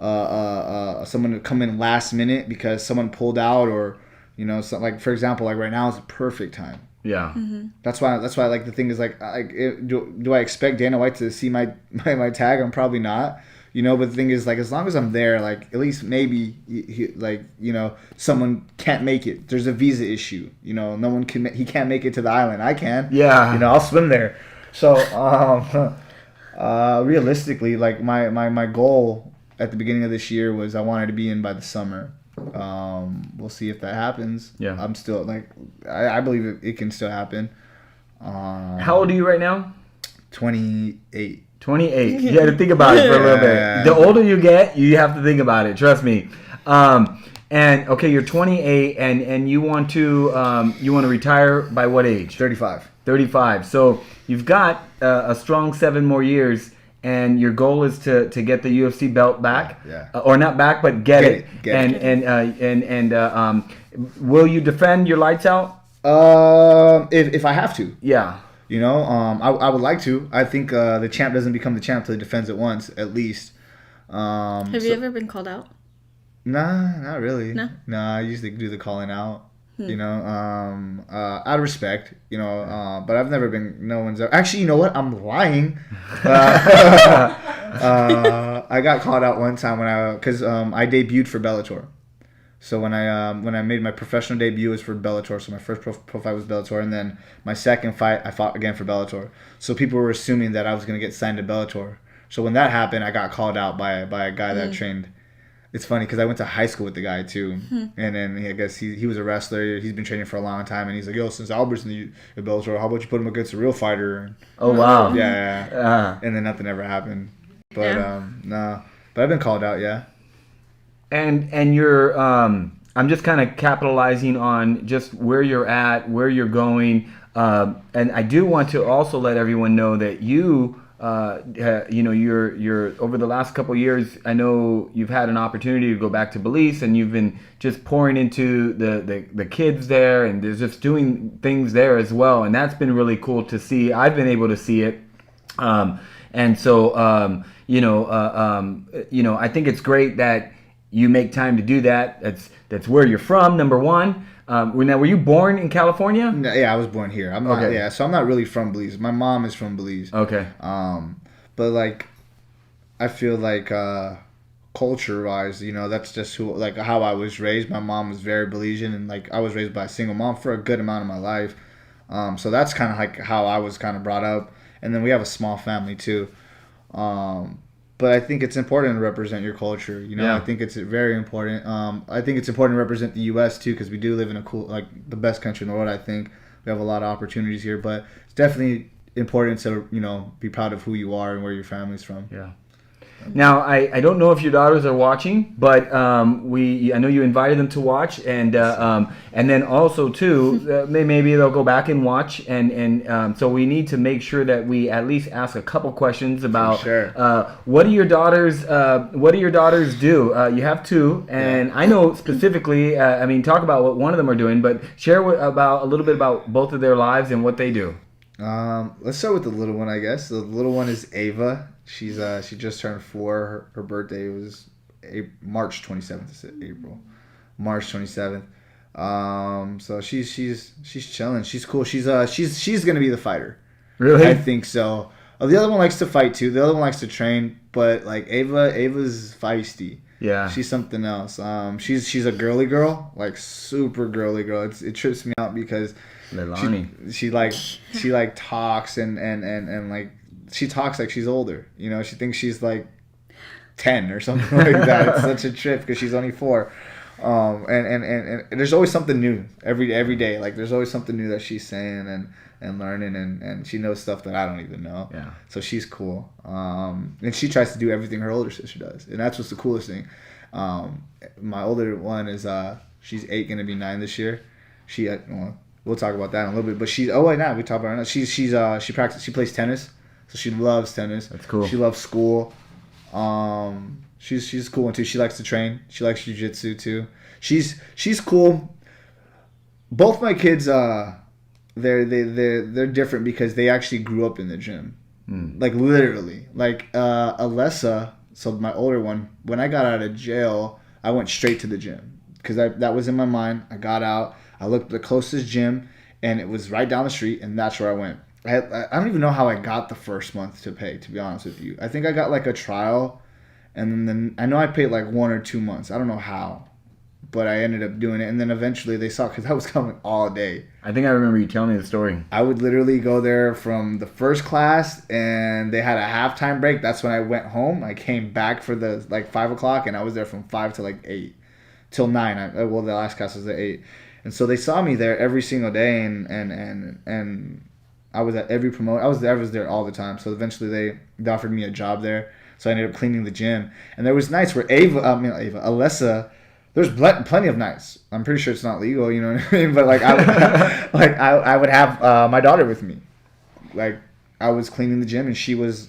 someone to come in last minute because someone pulled out, or for example, right now is the perfect time. Yeah. Mm-hmm. That's why the thing is do I expect Dana White to see my tag? I'm probably not. But the thing is as long as I'm there, at least maybe someone can't make it. There's a visa issue. No one can. He can't make it to the island. I can. Yeah. I'll swim there. So realistically, my goal at the beginning of this year was I wanted to be in by the summer. We'll see if that happens. Yeah. I'm still I believe it can still happen. How old are you right now? 28. 28. You had to think about it for a little bit. The older you get, you have to think about it. Trust me. And okay, you're 28, and you want to retire by what age? 35. 35. So you've got a strong 7 more years. And your goal is to get the UFC belt back, or not back, but get it. And will you defend your Lights Out? If I have to, yeah. I would like to. I think the champ doesn't become the champ till he defends it once, at least. Have you ever been called out? Nah, not really. No. Nah, I usually do the calling out. Out of respect, but I've never been. No one's ever. Actually, you know what? I'm lying. I got called out one time because I debuted for Bellator. So when I made my professional debut, it was for Bellator. So my first pro fight was Bellator, and then my second fight I fought again for Bellator. So people were assuming that I was gonna get signed to Bellator. So when that happened, I got called out by a guy that trained. It's funny because I went to high school with the guy too, and then I guess he was a wrestler. He's been training for a long time, and he's like, "Yo, since Albert's in the Bellator, how about you put him against a real fighter?" Oh wow! Yeah. And then nothing ever happened. But no. But I've been called out, yeah. And you're I'm just kind of capitalizing on just where you're at, where you're going, and I do want to also let everyone know that you you're over the last couple of years, I know you've had an opportunity to go back to Belize, and you've been just pouring into the kids there, and there's just doing things there as well, and that's been really cool to see. I've been able to see it, and so I think it's great that you make time to do that. That's where you're from, number one. Now, were you born in California? No, yeah, I was born here. I'm not. Okay. Yeah, so I'm not really from Belize. My mom is from Belize. Okay. But like, I feel like culture-wise, that's just how I was raised. My mom was very Belizean, and like I was raised by a single mom for a good amount of my life. So that's kind of like how I was kind of brought up. And then we have a small family too. But I think it's important to represent your culture. Yeah. I think it's very important. I think it's important to represent the U.S. too, because we do live in the best country in the world. I think we have a lot of opportunities here, but it's definitely important to be proud of who you are and where your family's from. Yeah. Now, I don't know if your daughters are watching, but I know you invited them to watch, and then also too, maybe they'll go back and watch, and so we need to make sure that we at least ask a couple questions about what do your daughters do? You have two, and I know specifically. Talk about what one of them are doing, but share a little bit about both of their lives and what they do. Let's start with the little one, I guess. The little one is Ava. She just turned 4. Her birthday was March 27th. April, March 27th. So she's chilling. She's cool. She's gonna be the fighter. Really? I think so. The other one likes to fight too. The other one likes to train, but like Ava's feisty. Yeah. She's something else. She's a girly girl, like super girly girl. It trips me out because she talks and like she talks like she's older. She thinks she's like 10 or something like that. It's such a trip because she's only 4. And there's always something new every day. Like there's always something new that she's saying and learning, and she knows stuff that I don't even know. Yeah. So she's cool. And she tries to do everything her older sister does, and that's what's the coolest thing. My older one is she's 8, gonna be 9 this year. We'll talk about that in a little bit. But we talk about her now. She plays tennis, so she loves tennis. That's cool. She loves school. She's cool one too. She likes to train. She likes jiu-jitsu too. She's cool. Both my kids they're different because they actually grew up in the gym. Like literally. Like Alessa, so my older one, when I got out of jail, I went straight to the gym because that was in my mind. I got out, I looked at the closest gym, and it was right down the street, and that's where I went. I don't even know how I got the first month to pay, to be honest with you. I think I got like a trial, and then I know I paid like 1 or 2 months. I don't know how, but I ended up doing it. And then eventually they saw, because I was coming all day. I think I remember you telling me the story. I would literally go there from the first class, and they had a halftime break. That's when I went home. I came back for the 5 o'clock, and I was there from 5 to 8 till 9. The last class was at 8. And so they saw me there every single day, and I was at every promote. I was there all the time. So eventually they offered me a job there. So I ended up cleaning the gym. And there was nights where Alessa, there's plenty of nights. I'm pretty sure it's not legal, you know what I mean? But I would have my daughter with me. Like I was cleaning the gym, and she was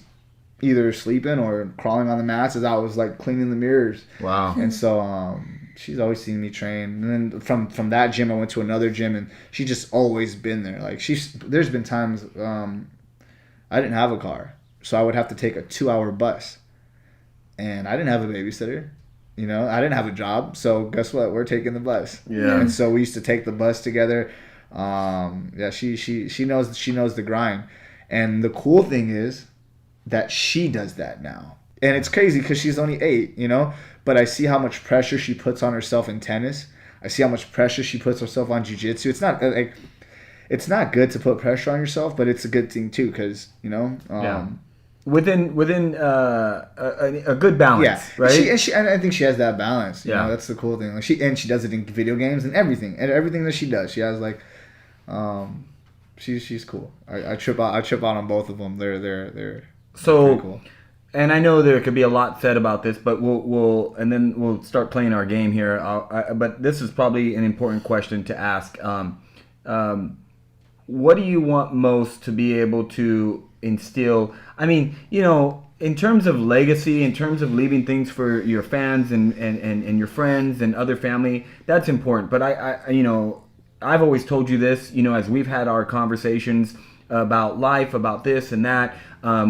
either sleeping or crawling on the mats as I was cleaning the mirrors. Wow. And so she's always seen me train. And then from that gym I went to another gym, and she's just always been there. There's been times I didn't have a car, so I would have to take a 2-hour bus, and I didn't have a babysitter. I didn't have a job, so guess what? We're taking the bus. Yeah. And so we used to take the bus together. She knows the grind, and the cool thing is that she does that now, and it's crazy because she's only 8, But I see how much pressure she puts on herself in tennis. I see how much pressure she puts herself on jiu-jitsu. It's not good to put pressure on yourself, but it's a good thing too, because within a good balance, right? And I think she has that balance. Yeah, that's the cool thing. She does it in video games and everything that she does. She has she's cool. I trip out on both of them. They're so pretty cool. And I know there could be a lot said about this, but we'll start playing our game here. But this is probably an important question to ask. what do you want most to be able to instill? I mean, in terms of legacy, in terms of leaving things for your fans and your friends and other family, that's important. But I've always told you this, as we've had our conversations about life, about this and that,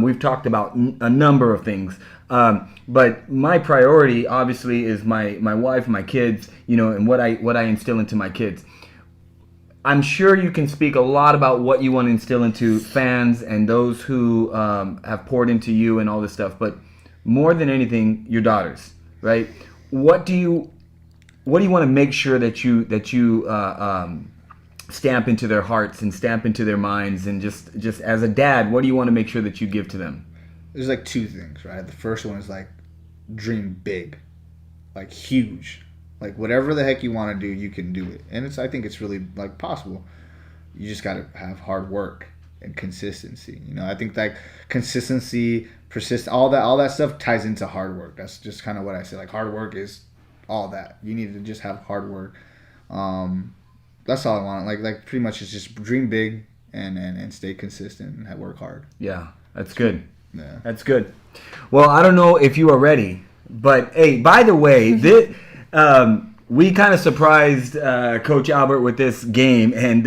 we've talked about a number of things. But my priority, obviously, is my wife, my kids, and what I instill into my kids. I'm sure you can speak a lot about what you want to instill into fans and those who have poured into you and all this stuff. But more than anything, your daughters, right? What do you want to make sure that you stamp into their hearts and stamp into their minds? And just as a dad, what do you want to make sure that you give to them? There's like two things, right? The first one is like dream big, like huge. Like whatever the heck you want to do, you can do it, and I think it's really like possible. You just got to have hard work and consistency. I think like consistency, all that stuff ties into hard work. That's just kind of what I say. Like hard work is all that. You need to just have hard work. That's all I want. Like pretty much it's just dream big and stay consistent and work hard. Yeah, that's good. Yeah, that's good. Well, I don't know if you are ready, but hey, by the way, this. We kind of surprised Coach Albert with this game, and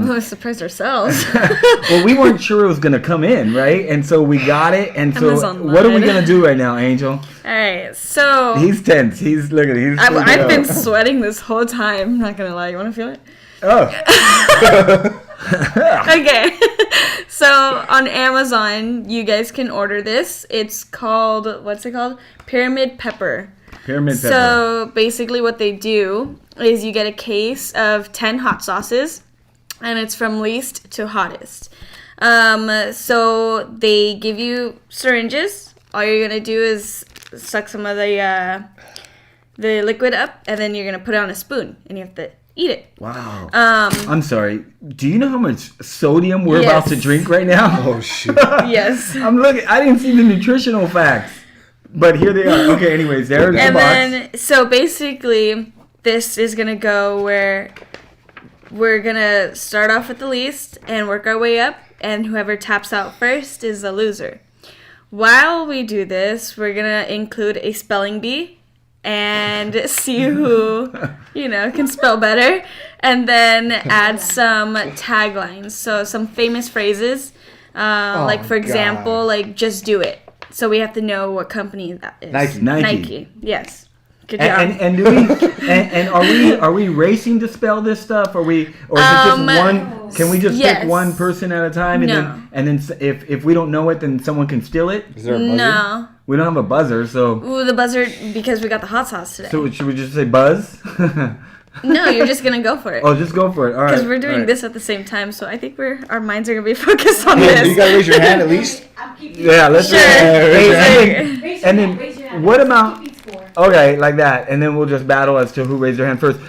we surprised ourselves. Well, we weren't sure it was going to come in, right? And so we got it. And so, what are we going to do right now, Angel? All right, so he's tense. He's looking. I've been sweating this whole time. I'm not gonna lie. You want to feel it? Oh. Okay. So on Amazon, you guys can order this. It's called, what's it called? Pyramid Pepper. Pyramid Pepper. So basically what they do is you get a case of 10 hot sauces, and it's from least to hottest. So they give you syringes. All you're going to do is suck some of the liquid up, and then you're going to put it on a spoon, and you have to eat it. Wow. I'm sorry. Do you know how much sodium we're about to drink right now? Oh, shoot. Yes. I'm looking. I didn't see the nutritional facts. But here they are. Okay, anyways, there's the box. And then, so basically, this is going to go where we're going to start off with the least and work our way up, and whoever taps out first is the loser. While we do this, we're going to include a spelling bee and see who, can spell better, and then add some taglines. So some famous phrases, like, for example, like, just do it. So we have to know what company that is. Nike. Yes. Good job. And do we are we racing to spell this stuff? Or is it just one? Can we just pick one person at a time? And then if we don't know it, then someone can steal it? Is there a buzzer? No. We don't have a buzzer, so. Ooh, the buzzer, because we got the hot sauce today. So should we just say buzz? No, you're just gonna go for it. Oh, just go for it. All right. Because we're doing this at the same time, so I think our minds are gonna be focused on this. You gotta raise your hand at least. Yeah, let's Sure. And then what about? Okay, like that, and then we'll just battle as to who raised their hand first.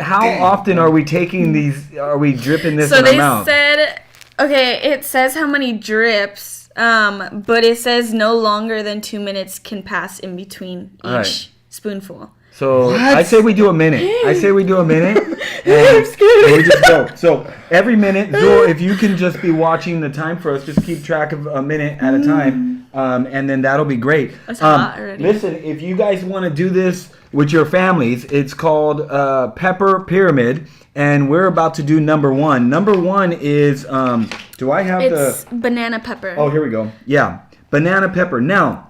How often are we taking these? Are we dripping this in our mouth? So they said, okay, it says how many drips, but it says no longer than 2 minutes can pass in between each spoonful. So what? I say we do a minute. And I'm scared. And we just go. So every minute, Zool, if you can just be watching the time for us, just keep track of a minute at a time, and then that'll be great. That's hot already. Listen, if you guys want to do this with your families, it's called Pepper Pyramid, and we're about to do number one. Number one is, do I have it's banana pepper. Oh, here we go. Yeah, banana pepper. Now,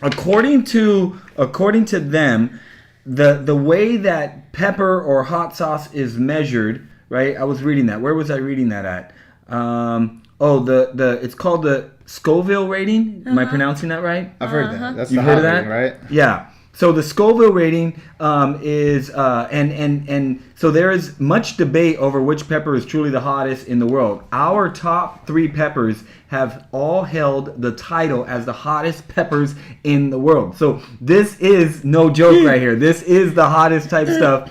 according to them, the way that pepper or hot sauce is measured, right? I was reading that. Where was I reading that at? It's called the Scoville rating. Am I pronouncing that right? I've heard that. That's You've the heard of hot that, rating, right? Yeah. So the Scoville rating is and so there is much debate over which pepper is truly the hottest in the world. Our top 3 peppers have all held the title as the hottest peppers in the world. So this is no joke right here. This is the hottest type stuff.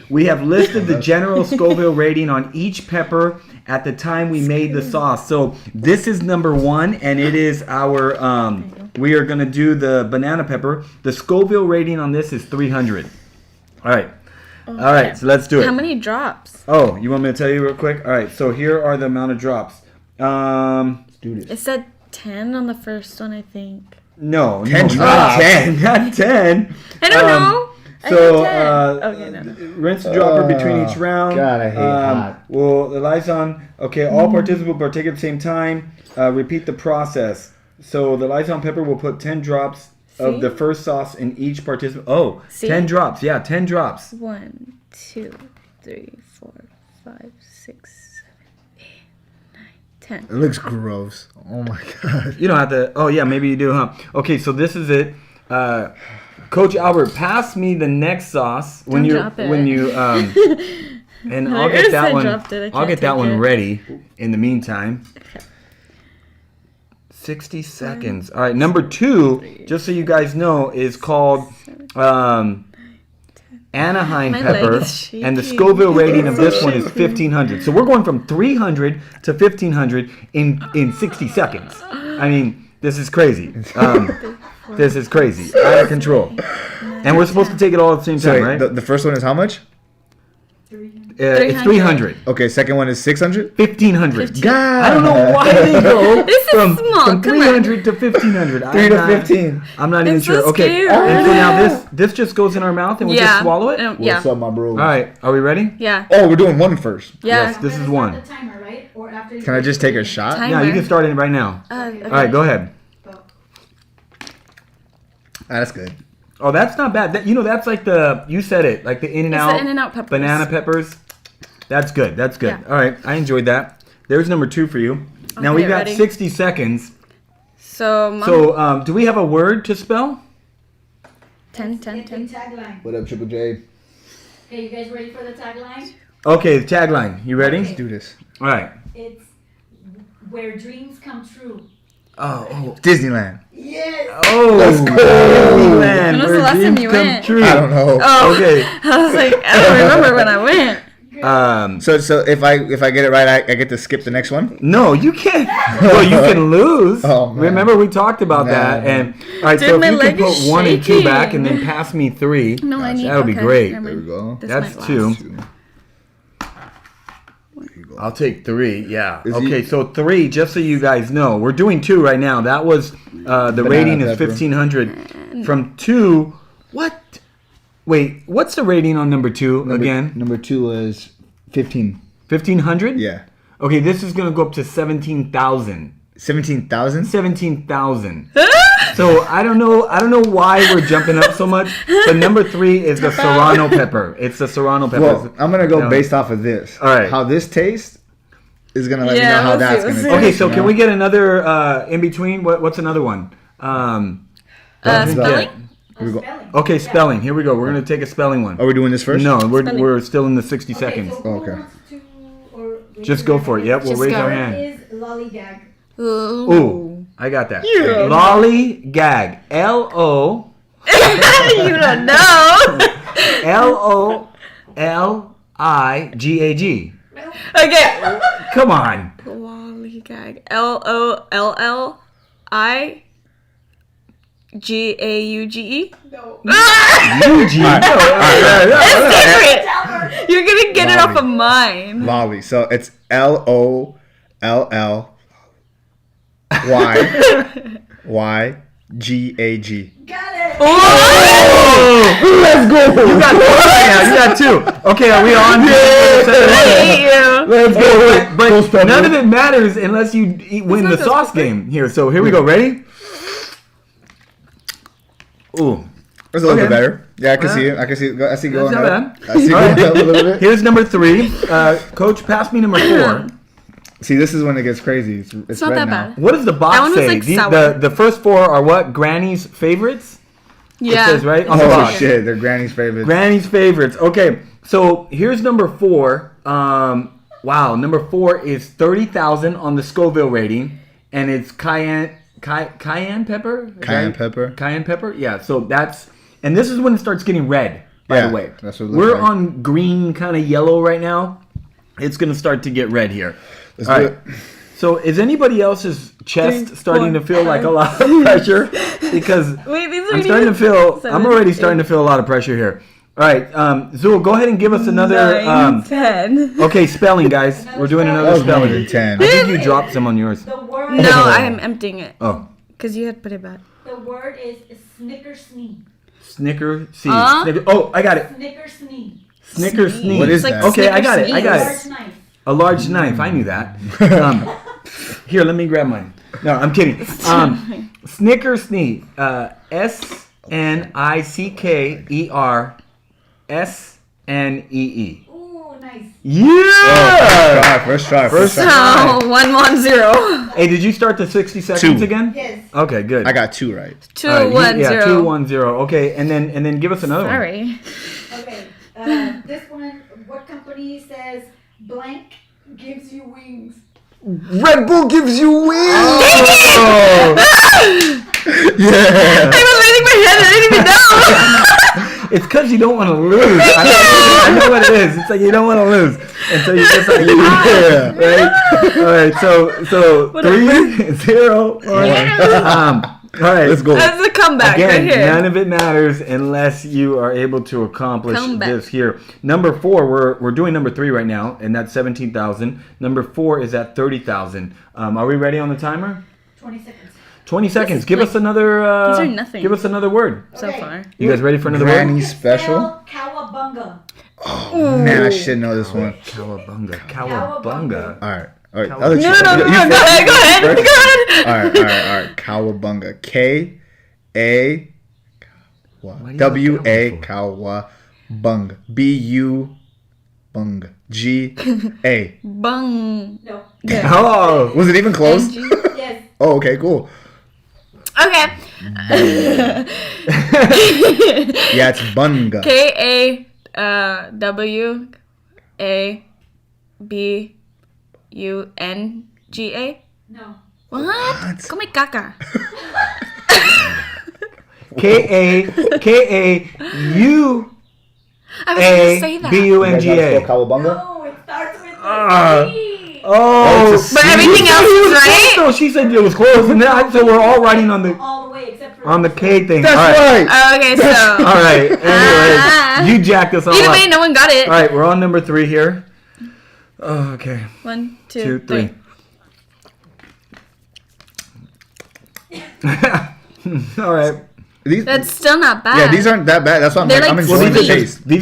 We have listed the general Scoville rating on each pepper at the time we made the sauce. So this is number 1, and it is our, we are going to do the banana pepper. The Scoville rating on this is 300. All right. All right, so let's do it. How many drops? Oh, you want me to tell you real quick? All right, so here are the amount of drops. Let's do this. It said 10 on the first one, I think. No, 10 not drops. 10, not 10. I don't know. I So, heard 10. Okay, no. rinse the dropper between each round. God, I hate hot. Well, the lights on. Okay, all participants partake at the same time. Repeat the process. So the lights on pepper will put 10 drops of See? the first sauce in each participant. Oh, See? 10 drops. Yeah, 10 drops. 1, 2, 3, 4, 5, 6, 7, 8, 9, 10. It looks gross. Oh my god. You don't have to. Oh, yeah, maybe you do, huh? Okay, so this is it. Coach Albert, pass me the next sauce when Don't you drop it. and I I'll get guess that I one. dropped it. I I'll can't get that take one it. ready in the meantime. Okay. 60 seconds. All right, number 2, just so you guys know, is called Anaheim My leg pepper, is and the shaking. Scoville rating of this one is 1500. So we're going from 300 to 1500 in 60 seconds. I mean, this is crazy. This is crazy, out of control. And we're supposed to take it all at the same So time, wait, right? the first one is how much? It's 300. Okay, second one is 600. 1500. God. I don't know why they go This is from small, from come on. 300 to 1500. 3 to 15. I'm not even I'm so sure. Okay, scared. and so now this just goes in our mouth and we just swallow it. Yeah. What's up, my bro? All right, are we ready? Yeah. Oh, we're doing one first. Yeah. Yes, this is Start one. the timer, right? Or after you Can I just take a shot? Time- Yeah, you Timer. can start it right now. Okay. All right, go ahead. That's good. Oh, that's not bad. That's like you said it, like the In-N-Out, It's the In-N-Out peppers. banana peppers. That's good. That's good. Yeah. All right, I enjoyed that. There's number 2 for you. Now Okay, we got ready? 60 seconds. So, Mom, So, do we have a word to spell? 10, 10, Get the 10. tagline. What up, Triple J? Okay, you guys ready for the tagline? Okay, the tagline. You ready? Let's do this. All right. It's where dreams come true. Oh, Disneyland. Yes. Let's go. Disneyland, When was the where last time dreams you come went? true. I don't know. Oh, Okay. I was like, I don't remember when I went. So if I get it right, I get to skip the next one. No, you can't. Well, you can lose. Oh, man. Remember we talked about that. Man. And all right, Dude, so if my you can leg put is 1 and 2 back, shaking. and then pass me 3. No, I need. That'll be okay, great. never There we mind. go. This That's might 2. last. I'll take 3. Yeah. Is Okay, he- so 3. Just so you guys know, we're doing 2 right now. That was the rating is pepper. 1500. From 2. What? Wait, what's the rating on number 2 again? Number 2 was 15. 1500? Yeah. Okay, this is gonna go up to 17,000. 17,000. 17,000. So I don't know why we're jumping up so much. But number 3 is the serrano pepper. It's the serrano pepper. Well, I'm gonna go No. based off of this. All right. How this tastes is gonna let me Yeah, know how we'll that's see, gonna we'll taste. Okay, so you can know? we get another in between? What's another one? Spelling? Here we go. Spelling. Okay, Yeah. spelling. Here we go. We're gonna take a spelling one. Are we doing this first? No, Spelling. we're still in the 60 Okay, seconds. so who Okay. wants to, or raise Just your go for it. hand? Yep, we'll Just raise go. our Word hand. is lollygag. Ooh, I got that. Yeah. Lolly gag. L-O. You don't know. L-O-L-I-G-A-G. Okay. Come on. Lollygag. Lollygage. No. Eugene. It's different. You're gonna get it off of mine. Lolly. So it's LOLLYYGAG. Got it. Oh, let's go. You got 2 right now. You got 2. Okay, are we on? I hate you. Let's go. But none of it matters unless you win the not ghost sauce pepper. game here. So here we go. Ready? Ooh. It's a little Okay. bit better. Yeah, I can see it. I see That's going not up. bad. I see All right. going up a little bit. Here's number 3. Coach, pass me number 4. See, this is when it gets crazy. It's not red that now. bad. What does the That box one was, say? like, sour. The first 4 are what? Granny's favorites? Yeah. It says, right? On the Oh box. shit, they're Granny's favorites. Granny's favorites. Okay, so here's number 4. Wow, number 4 is 30,000 on the Scoville rating, and it's cayenne pepper. Cayenne pepper. Cayenne pepper. Yeah. So and this is when it starts getting red. By Yeah, the way, that's what it looks we're like. on green, kind of yellow right now. It's gonna start to get red here. Let's All do right. it. So is anybody's chest 3, starting 4, to feel like a 5. lot of pressure? Because Wait, these are I'm starting to feel. 7, I'm already 8. starting to feel a lot of pressure here. All right, Zul, go ahead and give us another. 10. Okay, spelling, guys. We're doing That another was more spelling. than 10. I think you dropped some on yours. The word. No, I'm emptying it. Oh, Because you had put it back. The word is snickersnee. Snicker C. Huh? Oh, I got it. Snickersnee. Snicker sneeze. What is It's that? like Okay, I got it. I Snicker got Large it. knife. A large knife. I knew that. Here, let me grab mine. No, I'm kidding. Snicker Snee. SNICKERSNEE. Ooh, nice. Yeah! First try. So, 110. Hey, did you start the 60 seconds 2. again? Yes. Okay, good. I got 2 right. 210. Yeah, 210. Okay, and then give us another one. Sorry. Okay. This one. What company says blank gives you wings? Red Bull gives you wings. Oh. Yeah. I was raising my hand. I didn't even know. It's because you don't want to lose. I know what it is. It's like you don't want to lose, and so you just like Yeah. right. All right, so 3-0. All right, Let's go. That's a comeback Again, right here. none of it matters unless you are able to accomplish Comeback. this here. Number 4, we're doing number 3 right now, and that's 17,000. Number 4 is at 30,000. Are we ready on the timer? 20 seconds. 20 seconds. is Give like- us another. these are nothing. Give us another word. So Okay. far. You guys ready for another Granny word? special. Cowabunga. Oh man, I should know this one. Cowabunga. Cowabunga. All right. I'll let No, you- no, no, you no, first. go ahead, go ahead, go ahead. All right. Cowabunga. Cowabunga. Bung. G-A. Bung. No. Okay. Oh. Was it even close? NG. Yes. Oh, okay, cool. Okay. Yeah, it's bunga. Kawabunga. No. What? Come caca. K-A-U. I was going to say that. B-U-N-G-A. Cowabunga? No, it starts with Ah. the C. Oh, it's a But everything else is right? So she said it was close, and then so we're all writing on the All the way except for K thing. That's all right. right. Okay, so. All right. Anyways, you jacked us all Either up. way, no one got it. All right, we're on number 3 here. Oh, okay. 1, 2, 2, 3. 3. All right. These, That's still not bad. yeah, these aren't that bad. That's why I'm They're like, I'm like Well, enjoying the these are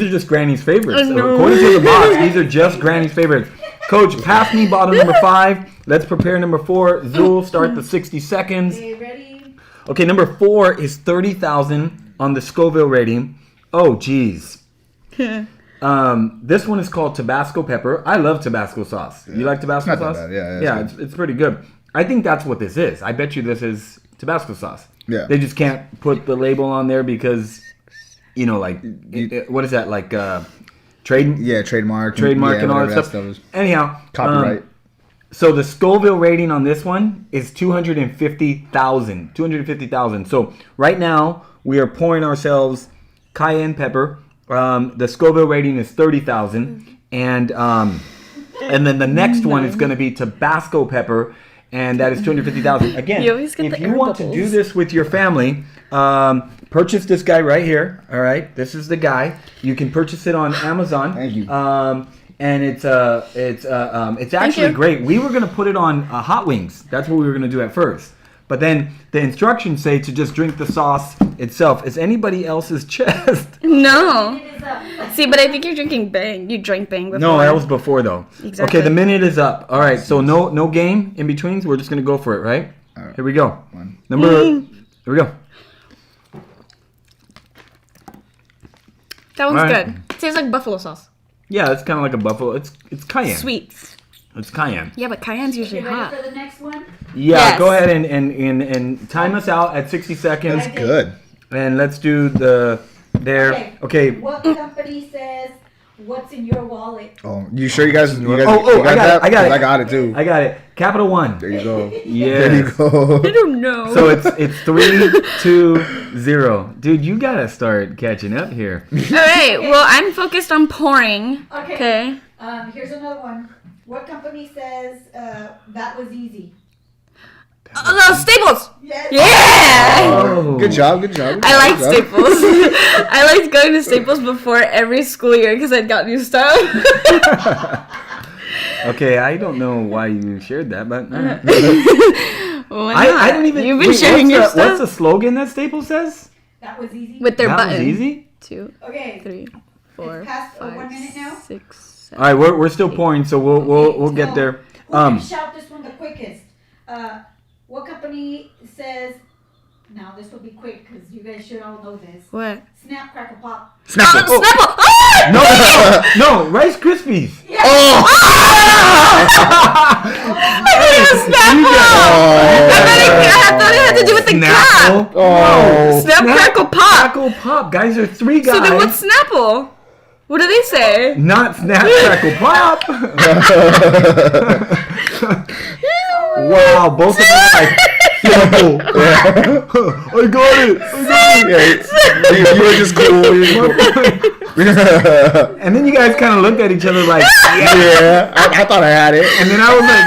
taste. just Granny's favorites. I know. According to the box, these are just Granny's favorites. Coach, pass me bottle number 5. Let's prepare number 4. Zul, start the 60 seconds. Okay, ready? Okay, number 4 is 30,000 on the Scoville rating. Oh, geez. This one is called Tabasco pepper. I love Tabasco sauce. You like Tabasco It's not sauce? that bad. Yeah, Yeah, it's it's pretty good. I think that's what this is. I bet you this is Tabasco sauce. Yeah. They just can't put the label on there because, like, what is that? Like, trademark Yeah, trademark. and all whatever that stuff. is. Anyhow. Copyright. So the Scoville rating on this one is 250,000. 250,000. So right now we are pouring ourselves cayenne pepper. The Scoville rating is 30,000, and then the next one is going to be Tabasco pepper, and that is 250,000. Again, You always get if the you air want to do bubbles. this with your family, purchase this guy right here. All right, this is the guy. You can purchase it on Amazon. Thank you. And it's actually you. great. We were gonna put it on hot wings. That's what we were gonna do at first. But then the instructions say to just drink the sauce itself. Is anybody else's chest? No. It is up. See, but I think you're drinking Bang. You drank Bang before. No, that was before though. Exactly. Okay, the minute is up. All right, so no game in betweens. We're just gonna go for it, right? All right. Here we go. One. Here we go. That one's Alright. good. It tastes like buffalo sauce. Yeah, it's kind of like a buffalo. It's cayenne. Sweet. It's cayenne. Yeah, but cayenne's usually You ready hot. for the next one? Yeah, Yes. go ahead and time us out at 60 seconds. That's good. And let's do the there. Okay. What company says what's in your wallet? Oh, you sure you guys? You guys Oh, you got I got it, that? I got it. 'Cause I got it too. I got it. Capital One. There you go. Yes. There you go. I don't know. So it's 3-2-0. Dude, you gotta start catching up here. All right. Well, I'm focused on pouring. Okay. Okay. Here's another one. What company says that was easy? Staples. Yes. Yeah. Oh. Good job. I like Staples. I liked going to Staples before every school year because I'd gotten used to it. Okay, I don't know why you shared that, but all right. Why I not? don't even. You've been sharing your What's stuff the slogan that Staples says? That was easy. with their That was button. easy. 2, Okay. 3, 4, It's past 5, 1 minute now. 6, 7. All right, we're still pouring, so we'll get there. Who can shout this one the quickest? What company says? Now this will be quick because you guys should all know this. What? Snap, crackle, pop. Snapple. Snapple! Ah! No, Rice Krispies. Oh. I thought it had to do with the Snapple. cap. Oh. Snap, crackle, pop. Crackle Pop. Guys, there are 3 guys. So then what's Snapple? What do they say? Not Snap, Crackle, Pop. Wow, both of them are like, Snapple. I got it. Yeah, you were just cool. And then you guys kind of looked at each other like, Yeah, I thought I had it. and then I was like,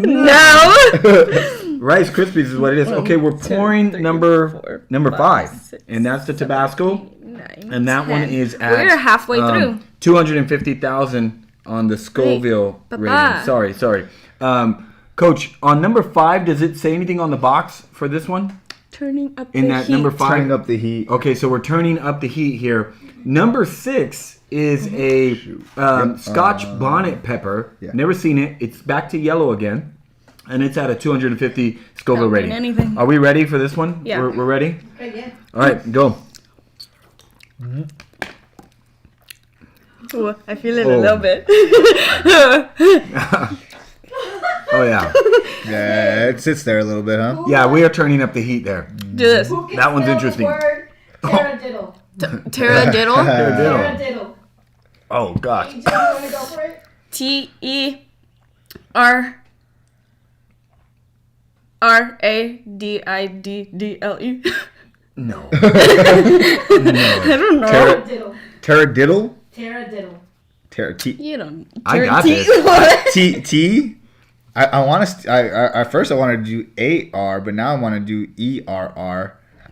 No. Rice Krispies is what it is. Okay, we're pouring number 5, six, and that's the Tabasco, 9, and that 10. one is at We're halfway through. 250,000 on the Scoville Wait, rating. Papa. Sorry. Coach, on number 5, does it say anything on the box for this one? Turning up In the that heat. number 5? Turning up the heat. Okay, so we're turning up the heat here. Number 6 is a Scotch bonnet pepper. Yeah. Never seen it. It's back to yellow again, and it's at a 250 Scoville Don't mean rating. anything. Are we ready for this one? Yeah. We're ready? Okay, yeah. All right, go. Ooh, I feel it Oh. a little bit. Oh, yeah. Yeah, it sits there a little bit, huh? Yeah, we are turning up the heat there. Do this. Who can That one's spell interesting. The word taradiddle. Taradiddle. Taradiddle. Oh, gosh. AJ, you want to go for it? T-E-R-A-D-I-D-D-L-E. No. I don't know. Taradiddle. Taradiddle? Taradiddle. You don't. I got T- this. What? T. I want to. At first I wanted to do AR, but now I want to do ERR. Wait,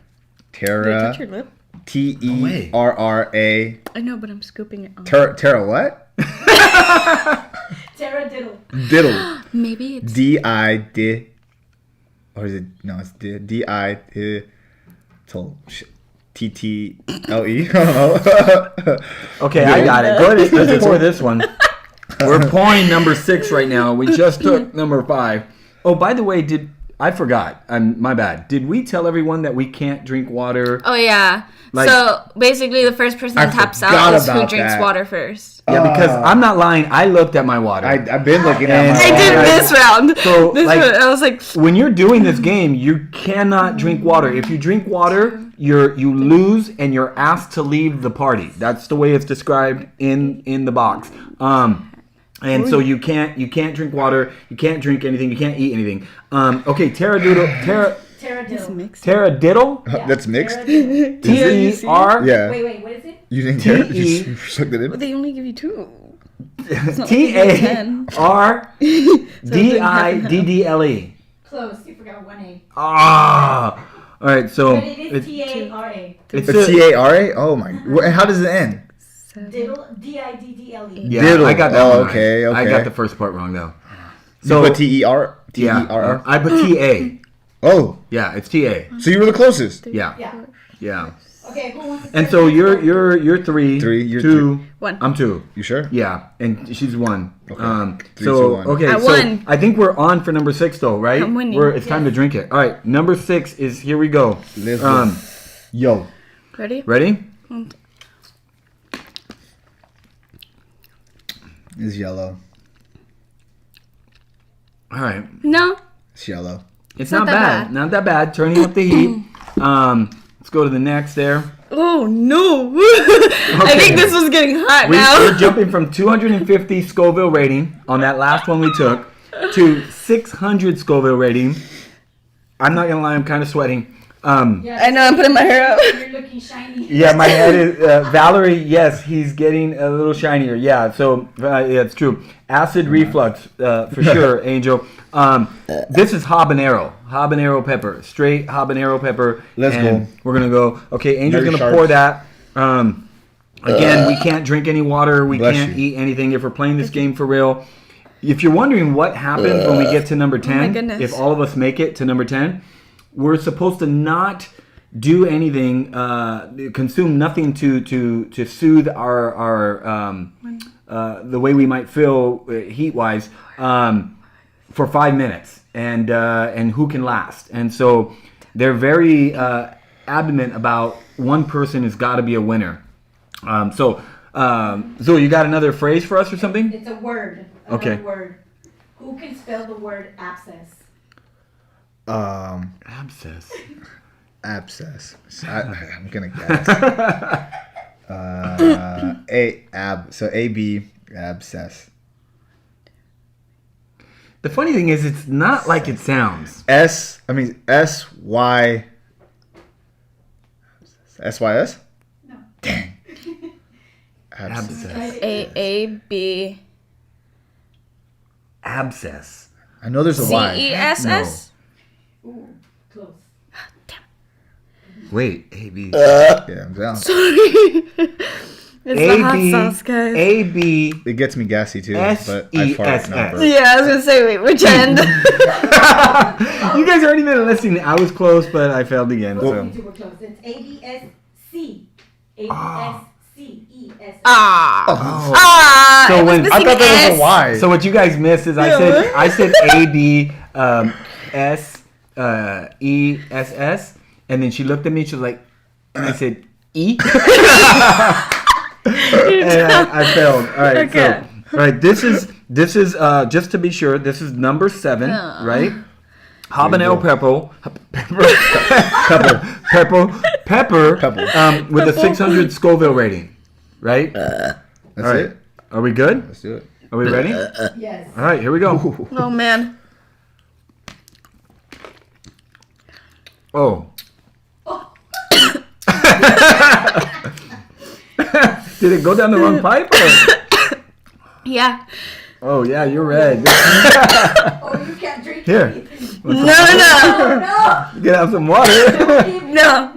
touch your Terra. lip. TERRA. I know, but I'm scooping it on. Terra what? Taradiddle. Diddle. Maybe it's. D-I-D. Or is it? No, it's D-I-D. T-T-L-E. I don't know. Okay, I got it. Go ahead. Let's pour this one. We're pouring number 6 right now. We just took number 5. Oh, by the way, I forgot. My bad. Did we tell everyone that we can't drink water? Oh, yeah. Like- So basically, the first person I that taps forgot out is who about drinks that. water first. Yeah, because I'm not lying. I looked at my water. I've been looking at And- my I did water. this round. So, This like- round, I was like, When you're doing this game, you cannot drink water. If you drink water, you lose and you're asked to leave the party. That's the way it's described in the box. And so you can't drink water. You can't drink anything. You can't eat anything. Okay, Taradiddle. Taradiddle. That's mixed? Taradiddle. T-E-R. Yeah. Wait, what is it? You think Terra? T-E. You sucked it in? they only give you 2. T-A-R-D-I-D-D-L-E. Close. You forgot one A. Ah. All right, so But it is T-A-R-A. it's It's T-A-R-A? Oh my. How does it end? Diddle. D-I-D-D-L-E. Yeah, Diddle. I got that Oh, one right. okay, I okay. got the first part wrong though. So T-E-R? Yeah, T-E-R-R? I put T-A. Oh, Yeah, it's T-A. so you were the closest. Yeah, Yeah. yeah. Okay, who wants to And start so next? you're 3. Three, you're 2. 1. I'm 2. You sure? Yeah, and she's 1. Okay. 3, So 2, 1. okay, I so won. I think we're on for number 6 though, right? I'm winning. It's time to drink it. All right, number 6 is here we go. Let's go. Yo, Ready? ready? It's yellow. All right. No. It's yellow. It's not not that bad. bad. Not that bad. Turning up the heat. Let's go to the next there. Oh, no. I think this was getting hot now. We're jumping from 250 Scoville rating on that last one we took to 600 Scoville rating. I'm not gonna lie, I'm kind of sweating. I know, I'm putting my hair up. You're looking shiny. Yeah, my head is Valerie. Yes, he's getting a little shinier. Yeah, so yeah, it's true. Acid reflux for sure, Angel. This is habanero pepper, straight habanero pepper. Let's and go. We're gonna go. Okay, Angel's Very gonna sharp. pour that. Again, we can't drink any water. We Bless can't you. eat anything if we're playing this game for real. If you're wondering what happens when we get to number 10, goodness. if all of us make it to number 10, we're supposed to not do anything, consume nothing to soothe our the way we might feel heat wise for 5 minutes, and who can last. And so they're very adamant about one person has got to be a winner. Zoe, you got another phrase for us or something? It's a word. Okay. Another word. Who can spell the word abscess? Abscess. Abscess. I'm gonna guess. So AB abscess. The funny thing is, it's not like it sounds. SY. SYS? No. Dang. Abscess. Abscess. AAB. Abscess. I know there's a Y. CESS? Ooh, close. Wait, AB. Yeah, I'm down. Sorry. It's the hot sauce, guys. AB. It gets me gassy too, but I fart SESS. number. Yeah, I was gonna say, wait, which end? You guys aren't even listening. I was close, but I failed again. Both So. of you two were close. It's ABSC. ABSCES. Ah, So it was when- missing I thought that was S. a Y. So what you guys missed is I said AB SESS, and then she looked at me. She was like, and I said E. And I failed. All right. Okay. So, all right. This is just to be sure. This is number 7, right? Habanero pepper, with a 600 Scoville rating, right? That's All right. it. Are we good? Let's do it. Are we ready? Yes. All right. Here we go. Oh, man. Oh. Did it go down the wrong pipe? Or? Yeah. Oh yeah, you're red. Oh, you can't drink Here. anything. No. Oh, Get out some water. No.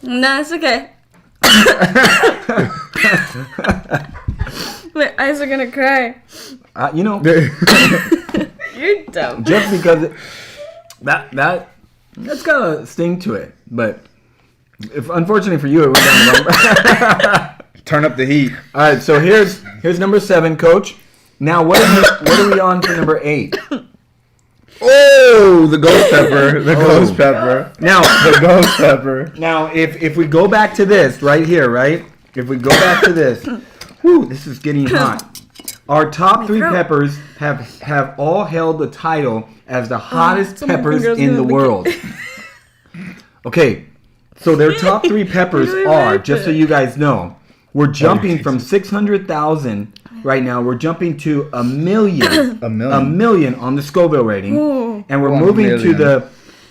No, it's okay. My eyes are gonna cry. You know, You're dumb. just because that's got a sting to it, but if unfortunately for you, it went down the wrong. Turn up the heat. All right, so here's number 7, Coach. Now what are we on for number 8? Oh, the ghost pepper. The ghost pepper. Now The ghost pepper. Now, if we go back to this right here, right? If we go back to this, whew, this is getting hot. Our top 3 throat. peppers have all held the title as the hottest so my peppers finger's in gonna the lick it. world. Okay, so their top 3 peppers Really are, like just so it. you guys know, we're jumping from 600,000 right now. We're jumping to a million. A million. A million on the Scoville rating. Ooh. And we're Oh, a moving to million. the,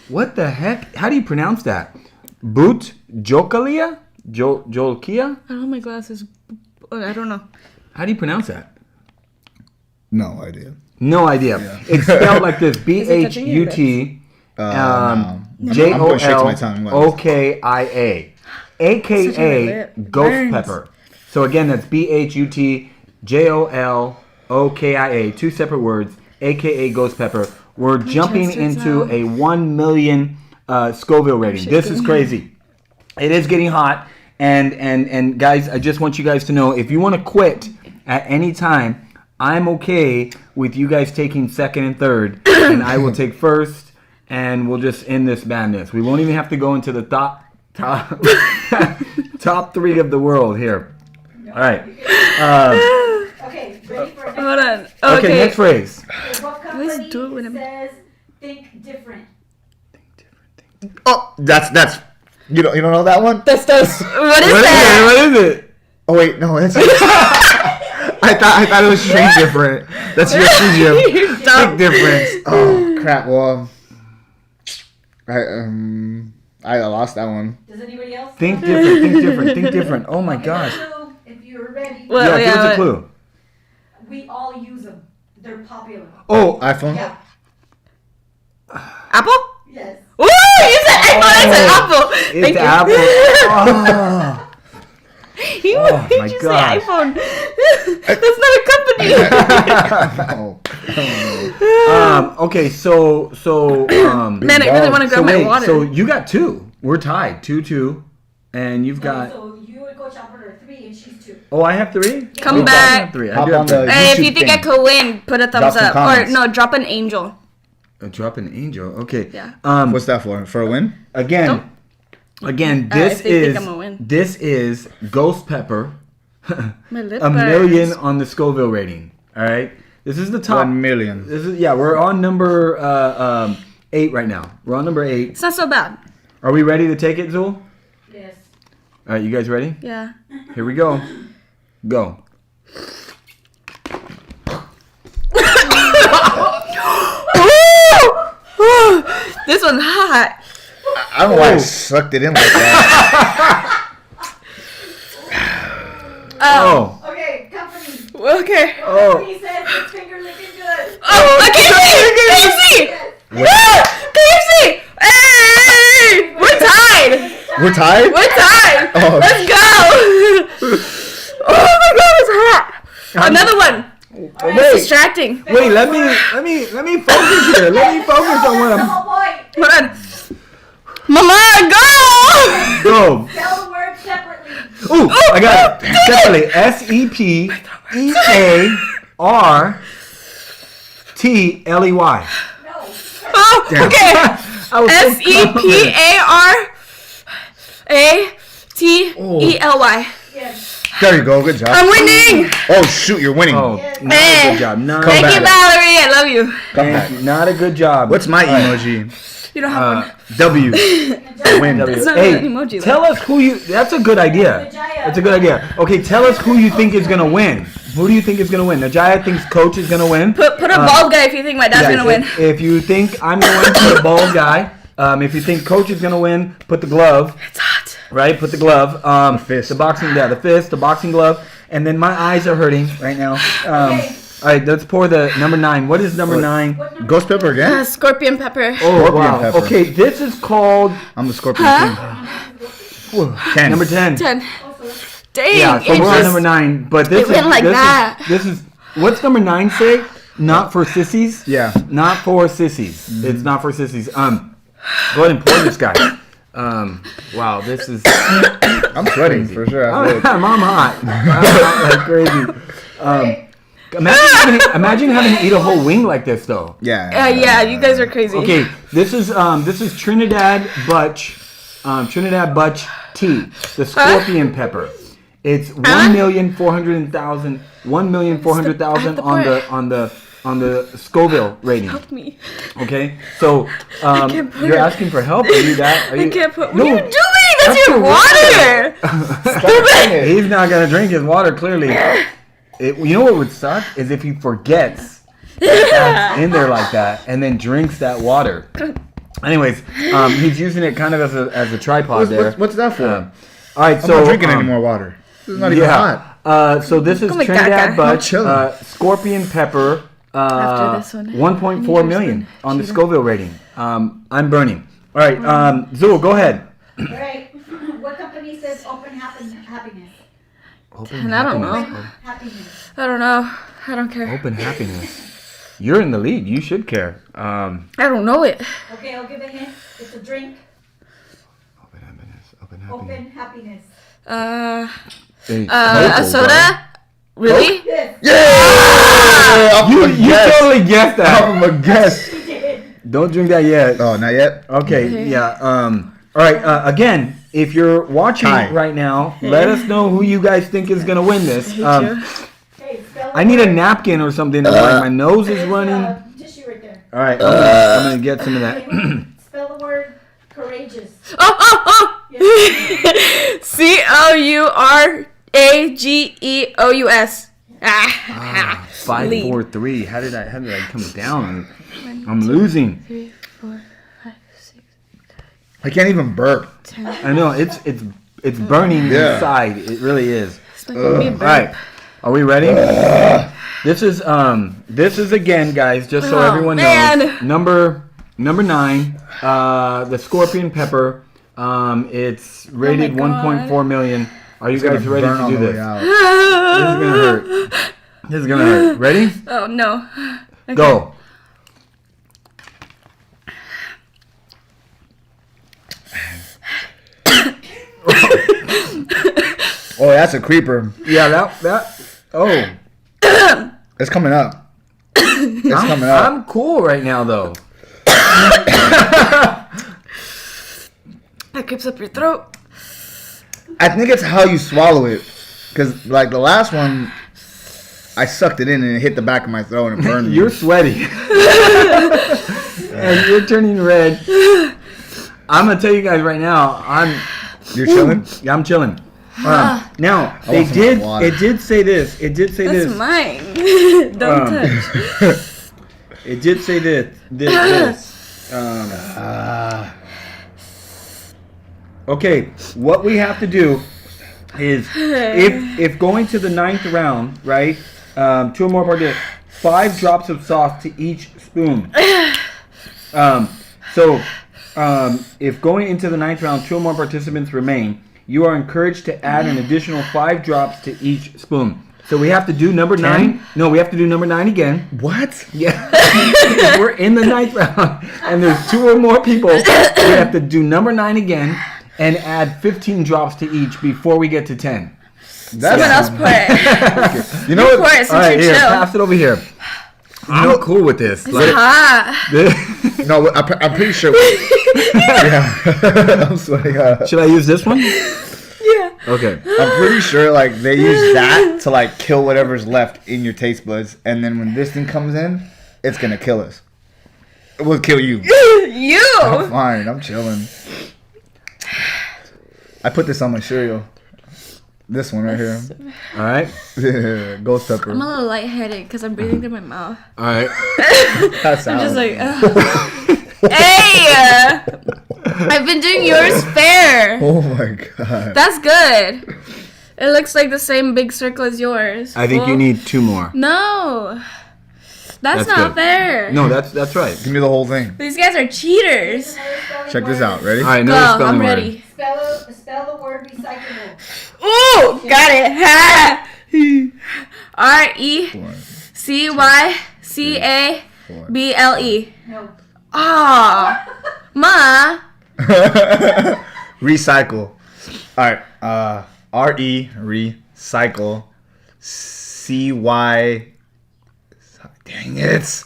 what the heck? How do you pronounce that? Boot Jokalia? Jolkia? I don't have my glasses. I don't know. How do you pronounce that? No idea. No idea. It's spelled like this: touching your BHUT No. I'm JOLOKIA, going straight to my tongue. AKA Such a lip. ghost Burns. pepper. So again, that's BHUT JOLOKIA, 2 separate words, AKA ghost pepper. We're jumping chest hurts into now. a 1 million Scoville rating. This is crazy. It is getting hot, and guys, I just want you guys to know, if you want to quit at any time, I'm okay with you guys taking 2nd and 3rd, and I will take 1st, and we'll just end this madness. We won't even have to go into the top 3 of the world here. All right. Okay, ready for next? Hold on. Okay, next phrase. Okay, what Let's company do it when I'm- says think different? Oh, that's. You don't know that one? What is What is that? it? What is it? Oh wait, no, that's. I thought it was Think Different. That's your studio. You're dumb. Think Difference. Oh crap. Well, I lost that one. Does anybody else? Think different. Think different. Oh my gosh. So, if you're ready, Well, Yeah, give us a clue. we all use them. They're popular. Oh, iPhone. Yeah. Apple? Yes. Ooh, you said iPhone. I said Apple. it's Thank you. Apple. Oh. You, Oh, did my you gosh. say iPhone? That's not a company. Oh. Okay, so Man, I really want to so grab my wait, water. so you got 2. We're tied, 2-2, and you've got. So you and Coach Albert are 3 and she's 2. Oh, I have 3. Come Oh, back. I have 3. I Hop do have on 3. the- Hey, if YouTube you think I thing. could win, put a thumbs some up. Or comments. no, drop an angel. Drop an angel. Okay. Yeah. What's that for? For a win? Again, this if they think is I'm gonna win. this is Ghost Pepper. My lip A million burns. on the Scoville rating. All right. This is the top. 1 million. This is we're on number 8 right now. We're on number 8. It's not so bad. Are we ready to take it, Zul? Yes. All right, you guys ready? Yeah. Here we go. Go. This one's hot. I don't know why I sucked it in like that. Oh. Okay, company. Okay. Oh. Company says his finger looking good. Oh, I can't see. Yes. KFC. Hey, we're tied. We're tied? We're tied. Oh. Let's go. Oh my God, it's hot. Another one. It's Wait. distracting. Wait, let me focus here. Let me focus on what I'm. Double point. Hold on. Mama, go. Go. Spell the word separately. Ooh, I got it. Separately. SEPEARTLEY. No. Oh, okay. I was so confident. SEPARATELY. Yes. There you go. Good job. I'm winning. Oh, shoot. You're winning. Oh, Yes. not a Hey. good job. Not, Thank back. you, Valerie. I love you. Come back. not a good job. What's my emoji? You don't have one. W. Win. It's not Hey, an emoji, tell us who you. That's a good idea. That's a good idea. Okay, tell us who you think is gonna win. Who do you think is gonna win? Najaya thinks Coach is gonna win. Put a bald guy if you think my dad's Yeah, gonna win. If you think I'm gonna win, put a bald guy. If you think Coach is gonna win, put the glove. It's hot. Right, put the glove. The fist. The boxing. Yeah, the fist. The boxing glove. And then my eyes are hurting right now. Okay. All right, let's pour the number 9. What is number 9? What number? Ghost pepper again? Scorpion pepper. Oh Scorpion wow. pepper. Okay, this is called I'm the scorpion king. 10. number 10. 10. Also, Dang. Yeah, so it we're on just- number 9. But this it went like that. This is what's number 9 say? Not for sissies. Yeah. Not for sissies. It's not for sissies. Go ahead and pour this guy. Wow, this is. I'm sweating for sure. I'm hot. I'm hot like crazy. Imagine having to eat a whole wing like this though. Yeah. Yeah, you guys are crazy. Okay, this is Trinidad Butch tea, the scorpion pepper. It's 1,400,000 on the Scoville rating. Help me. Okay, so can't put you're it. asking for help. Are you that? Are you, I can't put. What No, are you doing? That's your water. He's not gonna drink his water. Clearly, you know what would suck is if he forgets that's in there like that and then drinks that water. Anyways, he's using it kind of as a tripod there. What's that for? All right, I'm so not drinking any more water. This is not even hot. So this is Oh my God, Trinidad God. Butch chilling. scorpion pepper. After this one, 1.4 million on the Scoville rating. I'm burning. All right, Zul, go ahead. all right. What company says open happiness? Open I don't happiness. know. Happiness. I don't know. I don't care. Open happiness. You're in the lead. You should care. I don't know it. Okay, I'll give a hint. It's a drink. Open happiness. Open happiness. Open happiness. Hey, A Coke, soda? Really? Yes. Yeah! bro. You totally guessed that. I'm a guess. You did. Don't drink that yet. Oh, not yet? Okay. Okay. Yeah. All right. Again, if you're watching Hi. right now, let us know who you guys think is gonna win this. Hey, Spell the I need a word. napkin or something. Like my nose is There's, running. tissue right there. All right. I'm gonna get some of that. Okay, spell the word courageous. Oh! COURAGEOUS. Ah. 5, 4, 3. How did I come down? I'm losing. 3, 4, 5, 6. I can't even burp. I know it's burning inside. It really is. All right, are we ready? This is again, guys. Just so everyone knows, number 9, the scorpion pepper. It's rated 1.4 million. Are you guys ready to do this? This is gonna hurt. Ready? Oh no. Okay. Go. Oh, that's a creeper. Yeah, that. Oh, It's coming up. It's coming up. I'm cool right now, though. That creeps up your throat. I think it's how you swallow it. Because, like, the last one, I sucked it in and it hit the back of my throat and it burned me. You're sweaty. And you're turning red. I'm going to tell you guys right now, You're chilling? Yeah, I'm chilling. Now, it did say this. That's mine. Don't touch. It did say this. Okay, what we have to do is if going to the 9th round, right? 2 or more participants, 5 drops of sauce to each spoon. If going into the 9th round, 2 or more participants remain, you are encouraged to add an additional 5 drops to each spoon. So we have to do number 9. No, we have to do number 9 again. What? Yeah. We're in the 9th round, and there's 2 or more people. We have to do number 9 again and add 15 drops to each before we get to 10. Someone else pour it. You know what? Pour it since All right, you're here, chill. pass it over here. I'm cool with this. It's hot. No, I'm pretty sure. Yeah. I'm sweating. Should I use this one? Yeah. Okay. I'm pretty sure like they use that to like kill whatever's left in your taste buds, and then when this thing comes in, it's gonna kill us. It will kill you. You. I'm fine. I'm chilling. I put this on my cereal. This one right here. All right. Ghost pepper. I'm a little lightheaded because I'm breathing through my mouth. All right. That's I'm just like, hey! I've been doing yours fair. Oh my god. That's good. It looks like the same big circle as yours. I think you need 2 more. No. That's not good. fair. No, that's right. Give me the whole thing. These guys are cheaters. Check this out. Ready? All right, Go, another spelling I'm word. ready. Spell the word recyclable. Ooh, got it. Ha! RECYCABLE. No. Ah, ma. Recycle. All right. recycle. CY. Dang it.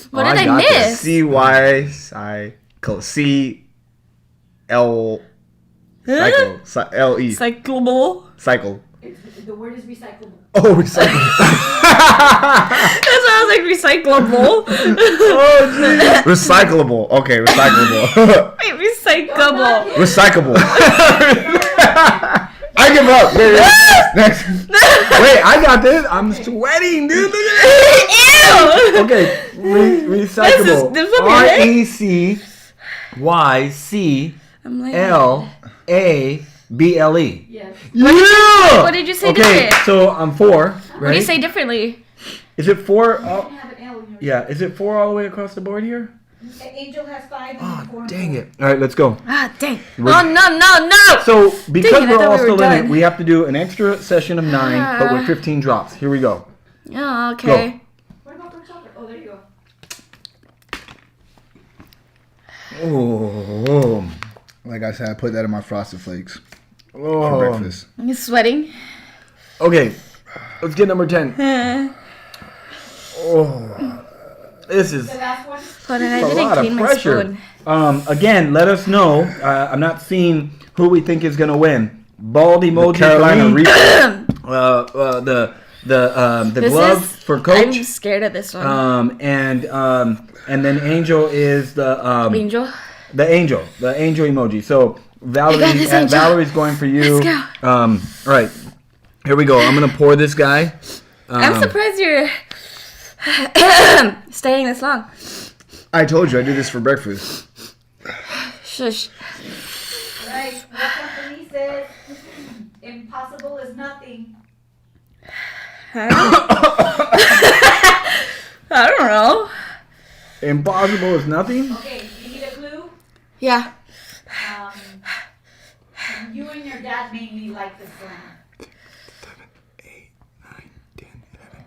What Oh, did I I got this. miss? CY cycle. CL. Cycle. LE. Cyclable. Cycle. The word is recyclable. Oh, recycle. That's why I was like recyclable. Recyclable. Okay, recyclable. Wait, recyclable. Recyclable. I give up. Next. Wait, I got this. I'm sweating, dude. Look at Ew. this. Okay, recyclable. This is what we I'm like, RECYCLABLE. Yes. Yeah. what did you say Okay, different? so I'm 4. What do Right? you say differently? Is it 4? You can have an L in yours. Yeah. Is it 4 all the way across the board here? Angel has 5 and Oh, 4. dang it! All right, let's go. Ah, dang. We're- Oh, no. So because Dang it, I we're thought all we were still in it, done. we have to do an extra session of 9, but with 15 drops. Here we go. Oh, okay. What about for chocolate? Oh, there you go. Oh, Like I said, I put that in my Frosted Flakes for oh. breakfast. I'm sweating. Okay, let's get number 10. Oh, this is The last one. Hold on, I a didn't lot of clean my pressure. spoon. Again, let us know. I'm not seeing who we think is gonna win. Bald emoji for Carolina me. Reaper. The This glove is- for Coach. I'm scared of this one. And then Angel is the Angel. the angel emoji. So Valerie, I got this, Angel. Valerie's going for you. Let's go. All right, here we go. I'm gonna pour this guy. I'm surprised you're staying this long. I told you I did this for breakfast. Shush. Right. What company says impossible is nothing? I don't know. Impossible is nothing? Okay, you need a clue? Yeah. You and your dad mainly like this brand. 8, 9, 10, 11,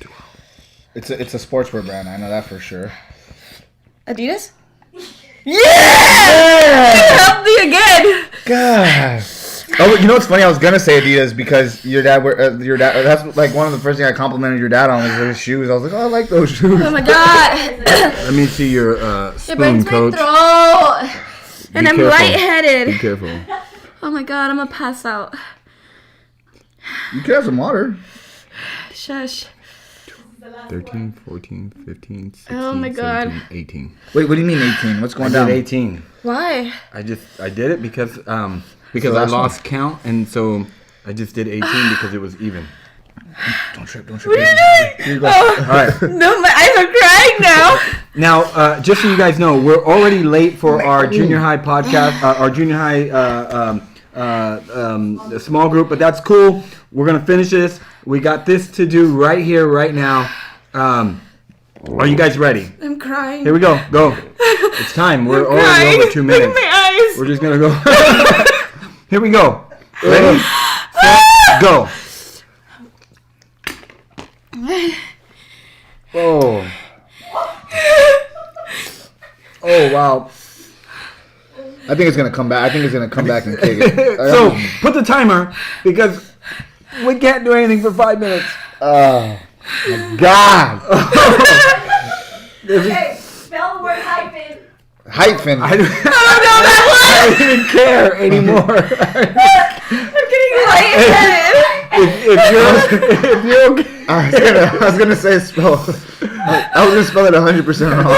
12. It's a sportswear brand. I know that for sure. Adidas? Yeah! Help me again. God. Oh, you know what's funny? I was gonna say Adidas because your dad. That's like one of the first things I complimented your dad on was his shoes. I was like, oh, I like those shoes. Oh my god. Let me see your It spoon, burns my coach. throat. And I'm careful. lightheaded. Be careful. Oh my god, I'm gonna pass out. You could have some water. Shush. 13, 14, 15, 16, Oh my God. 17, 18. Wait, what do you mean 18? What's I going did down? 18. Why? I did it because I last lost count, and so I just did 18 because it was even. Don't trip. What are you doing? Here you go. Oh, All right. no, my eyes are crying now. Now, just so you guys know, we're already late for our junior high podcast, our junior high small group, but that's cool. We're gonna finish this. We got this to do right here, right now. Are you guys ready? I'm crying. Here we go. Go. It's time. We're already crying. over 2 Look minutes. at my eyes. We're just gonna go. Here we go. Ready? Set, go. Oh. Oh wow. I think it's gonna come back. I think it's gonna come back and kick it. So put the timer because we can't do anything for 5 minutes. Oh my God. Okay, spell the word hyphen. Hyphen. I don't even care anymore. I'm getting lightheaded. if you're okay. I was gonna say spell. I was gonna spell it 100% wrong.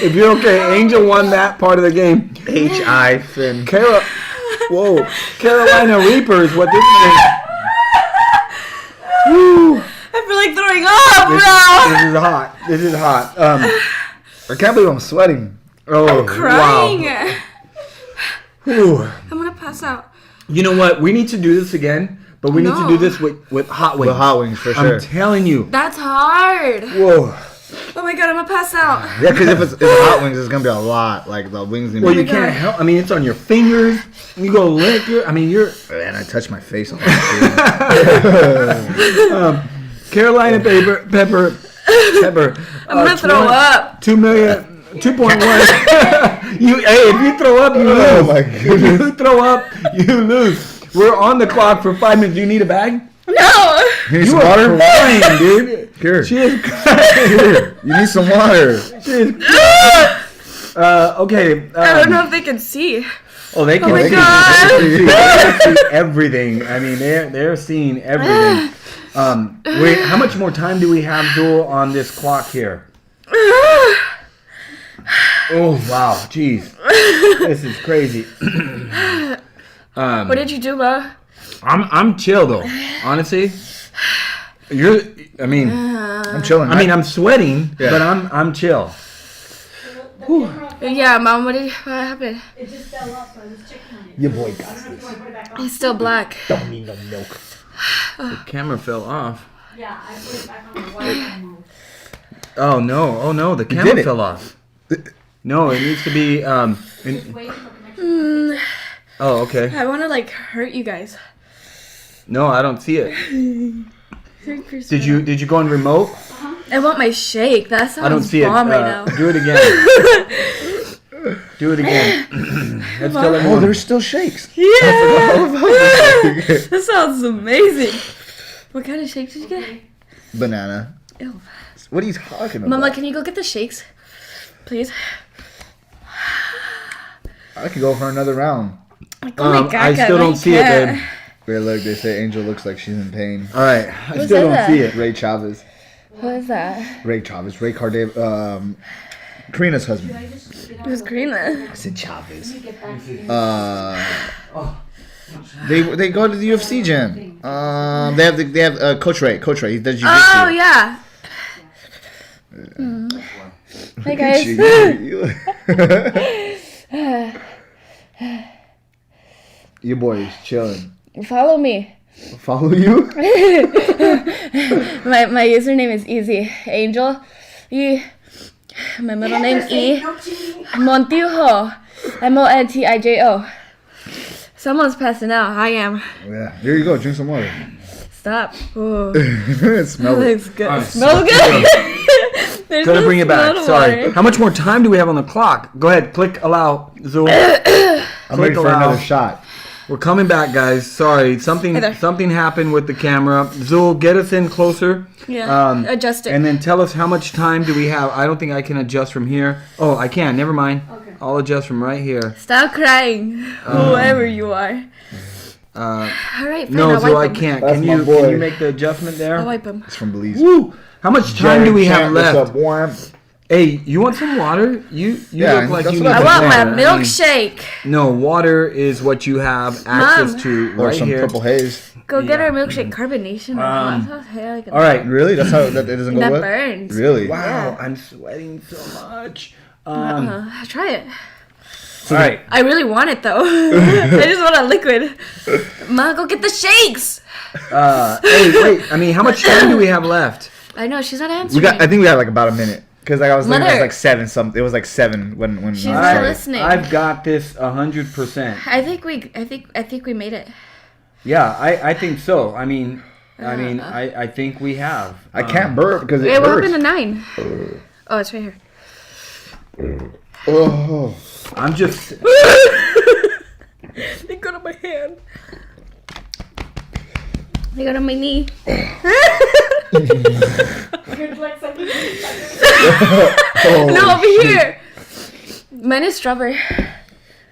If you're okay, Angel won that part of the game. Hyphen. Whoa, Carolina Reapers. What this means? Woo. I feel like throwing up, bro. This is hot. This is hot. I can't believe I'm sweating. Oh, Crying. wow. Whew. I'm gonna pass out. You know what? We need to do this again, but we need to No. do this with hot wings. With hot wings for sure. I'm telling you. That's hard. Whoa. Oh my god, I'm gonna pass out. Yeah, because if it's hot wings, it's gonna be a lot. Like the wings gonna Well, be. you can't help. I mean, it's on your fingers. You go lick your. I mean, you're. And I touched my face on that. Carolina pepper. I'm gonna throw up. 2 million. 2.1. You. Hey, if you throw up, you lose. Oh my If you throw up, you lose. We're on the clock for 5 minutes. Do you need a bag? No. You need You some are water? crying, dude. Here. She is crying. Here. You need some water. She is crying. Okay. I don't know if they can see. Oh, they can my see. God. They can see everything. I mean, they're seeing everything. Wait, how much more time do we have, Jewel, on this clock here? Oh wow, jeez, this is crazy. What did you do, bro? I'm chill though, honestly. I'm chilling. I'm sweating, Yeah. but I'm chill. The camera fell Yeah, mom. What happened? It just fell off, so I was checking on it. Your boy got I don't know if you want to put it back on. He's still black. Don't need no milk. The camera fell off. Yeah, I put it back on the Wi-Fi mode. Oh no, the did camera it. fell off. No, it needs to be Just waiting for connection. Oh, okay. I want to like hurt you guys. No, I don't see it. Did you go on remote? I want my shake. That sounds I don't see it. bomb right now. Do it again. Do it again. Let's tell Oh, everyone. there's still shakes. Yeah. that That sounds amazing. What kind of shake did you get? Banana. Ew. What are you talking about? Mama, can you go get the shakes, please? I could go for another round. Like, oh my god, I still don't see it, babe. Wait, look, they say Angel looks like she's in pain. All right, I Who still said don't that? see it. Ray Chavez. What is that? Ray Chavez. Ray Cardav. Karina's husband. Who's Karina? I said Chavez. They go to the UFC gym. They have Coach Ray. Coach Ray. He does jiu-jitsu. Oh yeah. Hey guys. Your boy is chilling. Follow me. Follow you? My username is Easy Angel. My middle name E. Montijo. Montijo. Someone's passing out. I am. Yeah. Here you go. Drink some water. Stop. Ooh. Smell it. Looks good. Alright, Smells good. There's Gotta no bring it back. smell to Sorry. water. How much more time do we have on the clock? Go ahead. Click allow. Zoom. I'm ready for another shot. We're coming back, guys. Sorry, something happened with the camera. Zul, get us in closer. Yeah. Adjust it. And then tell us how much time do we have. I don't think I can adjust from here. Oh, I can. Never mind. Okay. I'll adjust from right here. Stop crying, whoever you are. All right, fine. No, I'll Zul, wipe I him. can't. That's Can my you boy. make the adjustment I'll there? wipe him. It's from Belize. Woo! How much time do we have What's left? up, warm? Hey, you want some water? You Yeah, look like that's you what need I I some want my water. milkshake. No, water is what you have access Mom. to Or right some here. purple haze. Go get Yeah. our milkshake carbonation. All right. Really? That's how that it doesn't go That well? burns. Really? Wow, Yeah. I'm sweating so much. Try it. All right. I really want it though. I just want a liquid. Ma, go get the shakes. Hey, wait. I mean, how much time do we have left? I know she's not We answering. got. I think we got like about a minute. Because like I was looking, it was Mother. like 7 something. It was like 7 when She's we not started. listening. I've got this 100%. I think we made it. Yeah, I think so. I mean, I think we have. I can't burp because it Wait, what hurts. happened to 9? Oh, it's right here. Oh. I'm just. They got on my hand. They got on my knee. You're like something. Oh, No, over here. Mine is strawberry.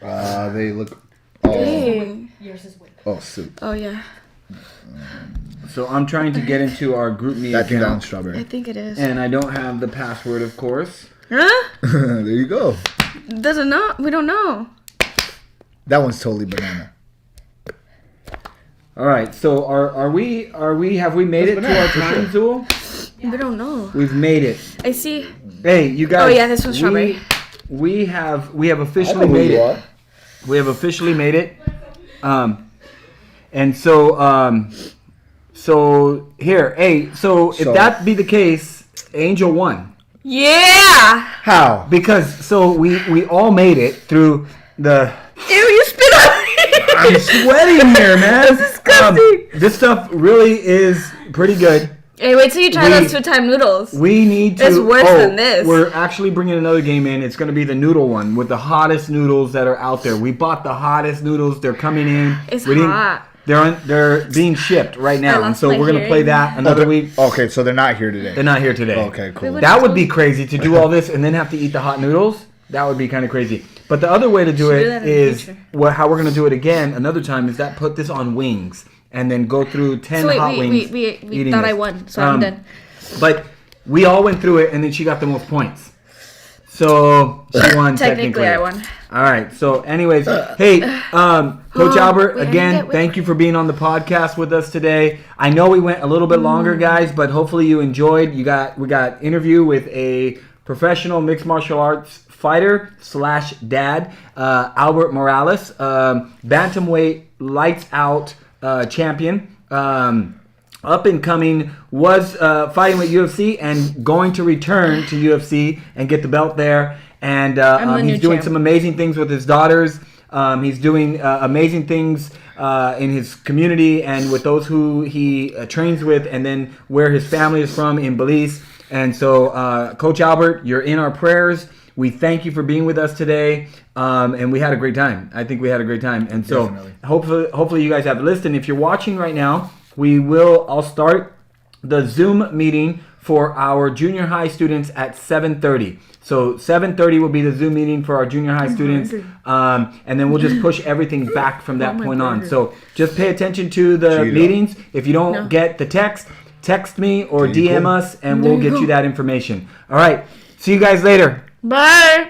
They look. Oh, Dang. Yours is whipped. oh, soup. Oh yeah, So I'm trying to get into our group meet That thing down account, I strawberry. think it is. and I don't have the password, of course. Huh? There you go. Doesn't know. We don't know. That one's totally banana. All right. So are we? Have we made it That's to our banana, time, for Zool? We don't know. We've made it. I see. Hey, you guys. Oh, yeah, this one's strawberry. We have officially I know who made you it. are. We have officially made it. And so here, hey, so if So- that be the case, Angel won. Yeah. How? Because so we all made it through the. Ew, you spit on me. I'm sweating here, man. That's disgusting. This stuff really is pretty good. Hey, wait till you try We- those 2-time noodles. We need to. It's worse than this. We're actually bringing another game in. It's going to be the noodle one with the hottest noodles that are out there. We bought the hottest noodles. They're coming in. It's We didn't- hot. They're being shipped right I now, and lost so my we're going to play hearing. that another week. Okay, so they're not here today. They're not here today. Okay, cool. would- That would be crazy to do all this and then have to eat the hot noodles. That would be kind of crazy. But the other way to do Should it do that in the is future. how we're going to do it again another time is that put this on wings and then go through 10 So wait, hot wings. we eating thought this. I won, so I'm done. But we all went through it and then she got the most points. So she won technically. Technically, I won. All right. So, anyways, hey, Coach Albert, wait, I again, didn't get thank you for being on the podcast with us today. I know we went a little bit longer, guys, but hopefully you enjoyed. We got interview with a professional mixed martial arts fighter / dad, Albert Morales, bantamweight lights out champion. Up and coming, was fighting with UFC and going to return to UFC and get the belt there. And I'm the he's new doing champ. some amazing things with his daughters. He's doing amazing things in his community and with those who he trains with, and then where his family is from in Belize. And so, Coach Albert, you're in our prayers. We thank you for being with us today, and we had a great time. I think we had a great time. And so, Definitely. hopefully you guys have listened. If you're watching right now, I'll start the Zoom meeting for our junior high students at 7:30. So 7:30 will be the Zoom meeting for our junior high students, and then we'll just push everything back from that point on. So just pay attention to the Cheeto. meetings. If you don't get the text me or DM us, and we'll get you that information. All right. See you guys later. Bye.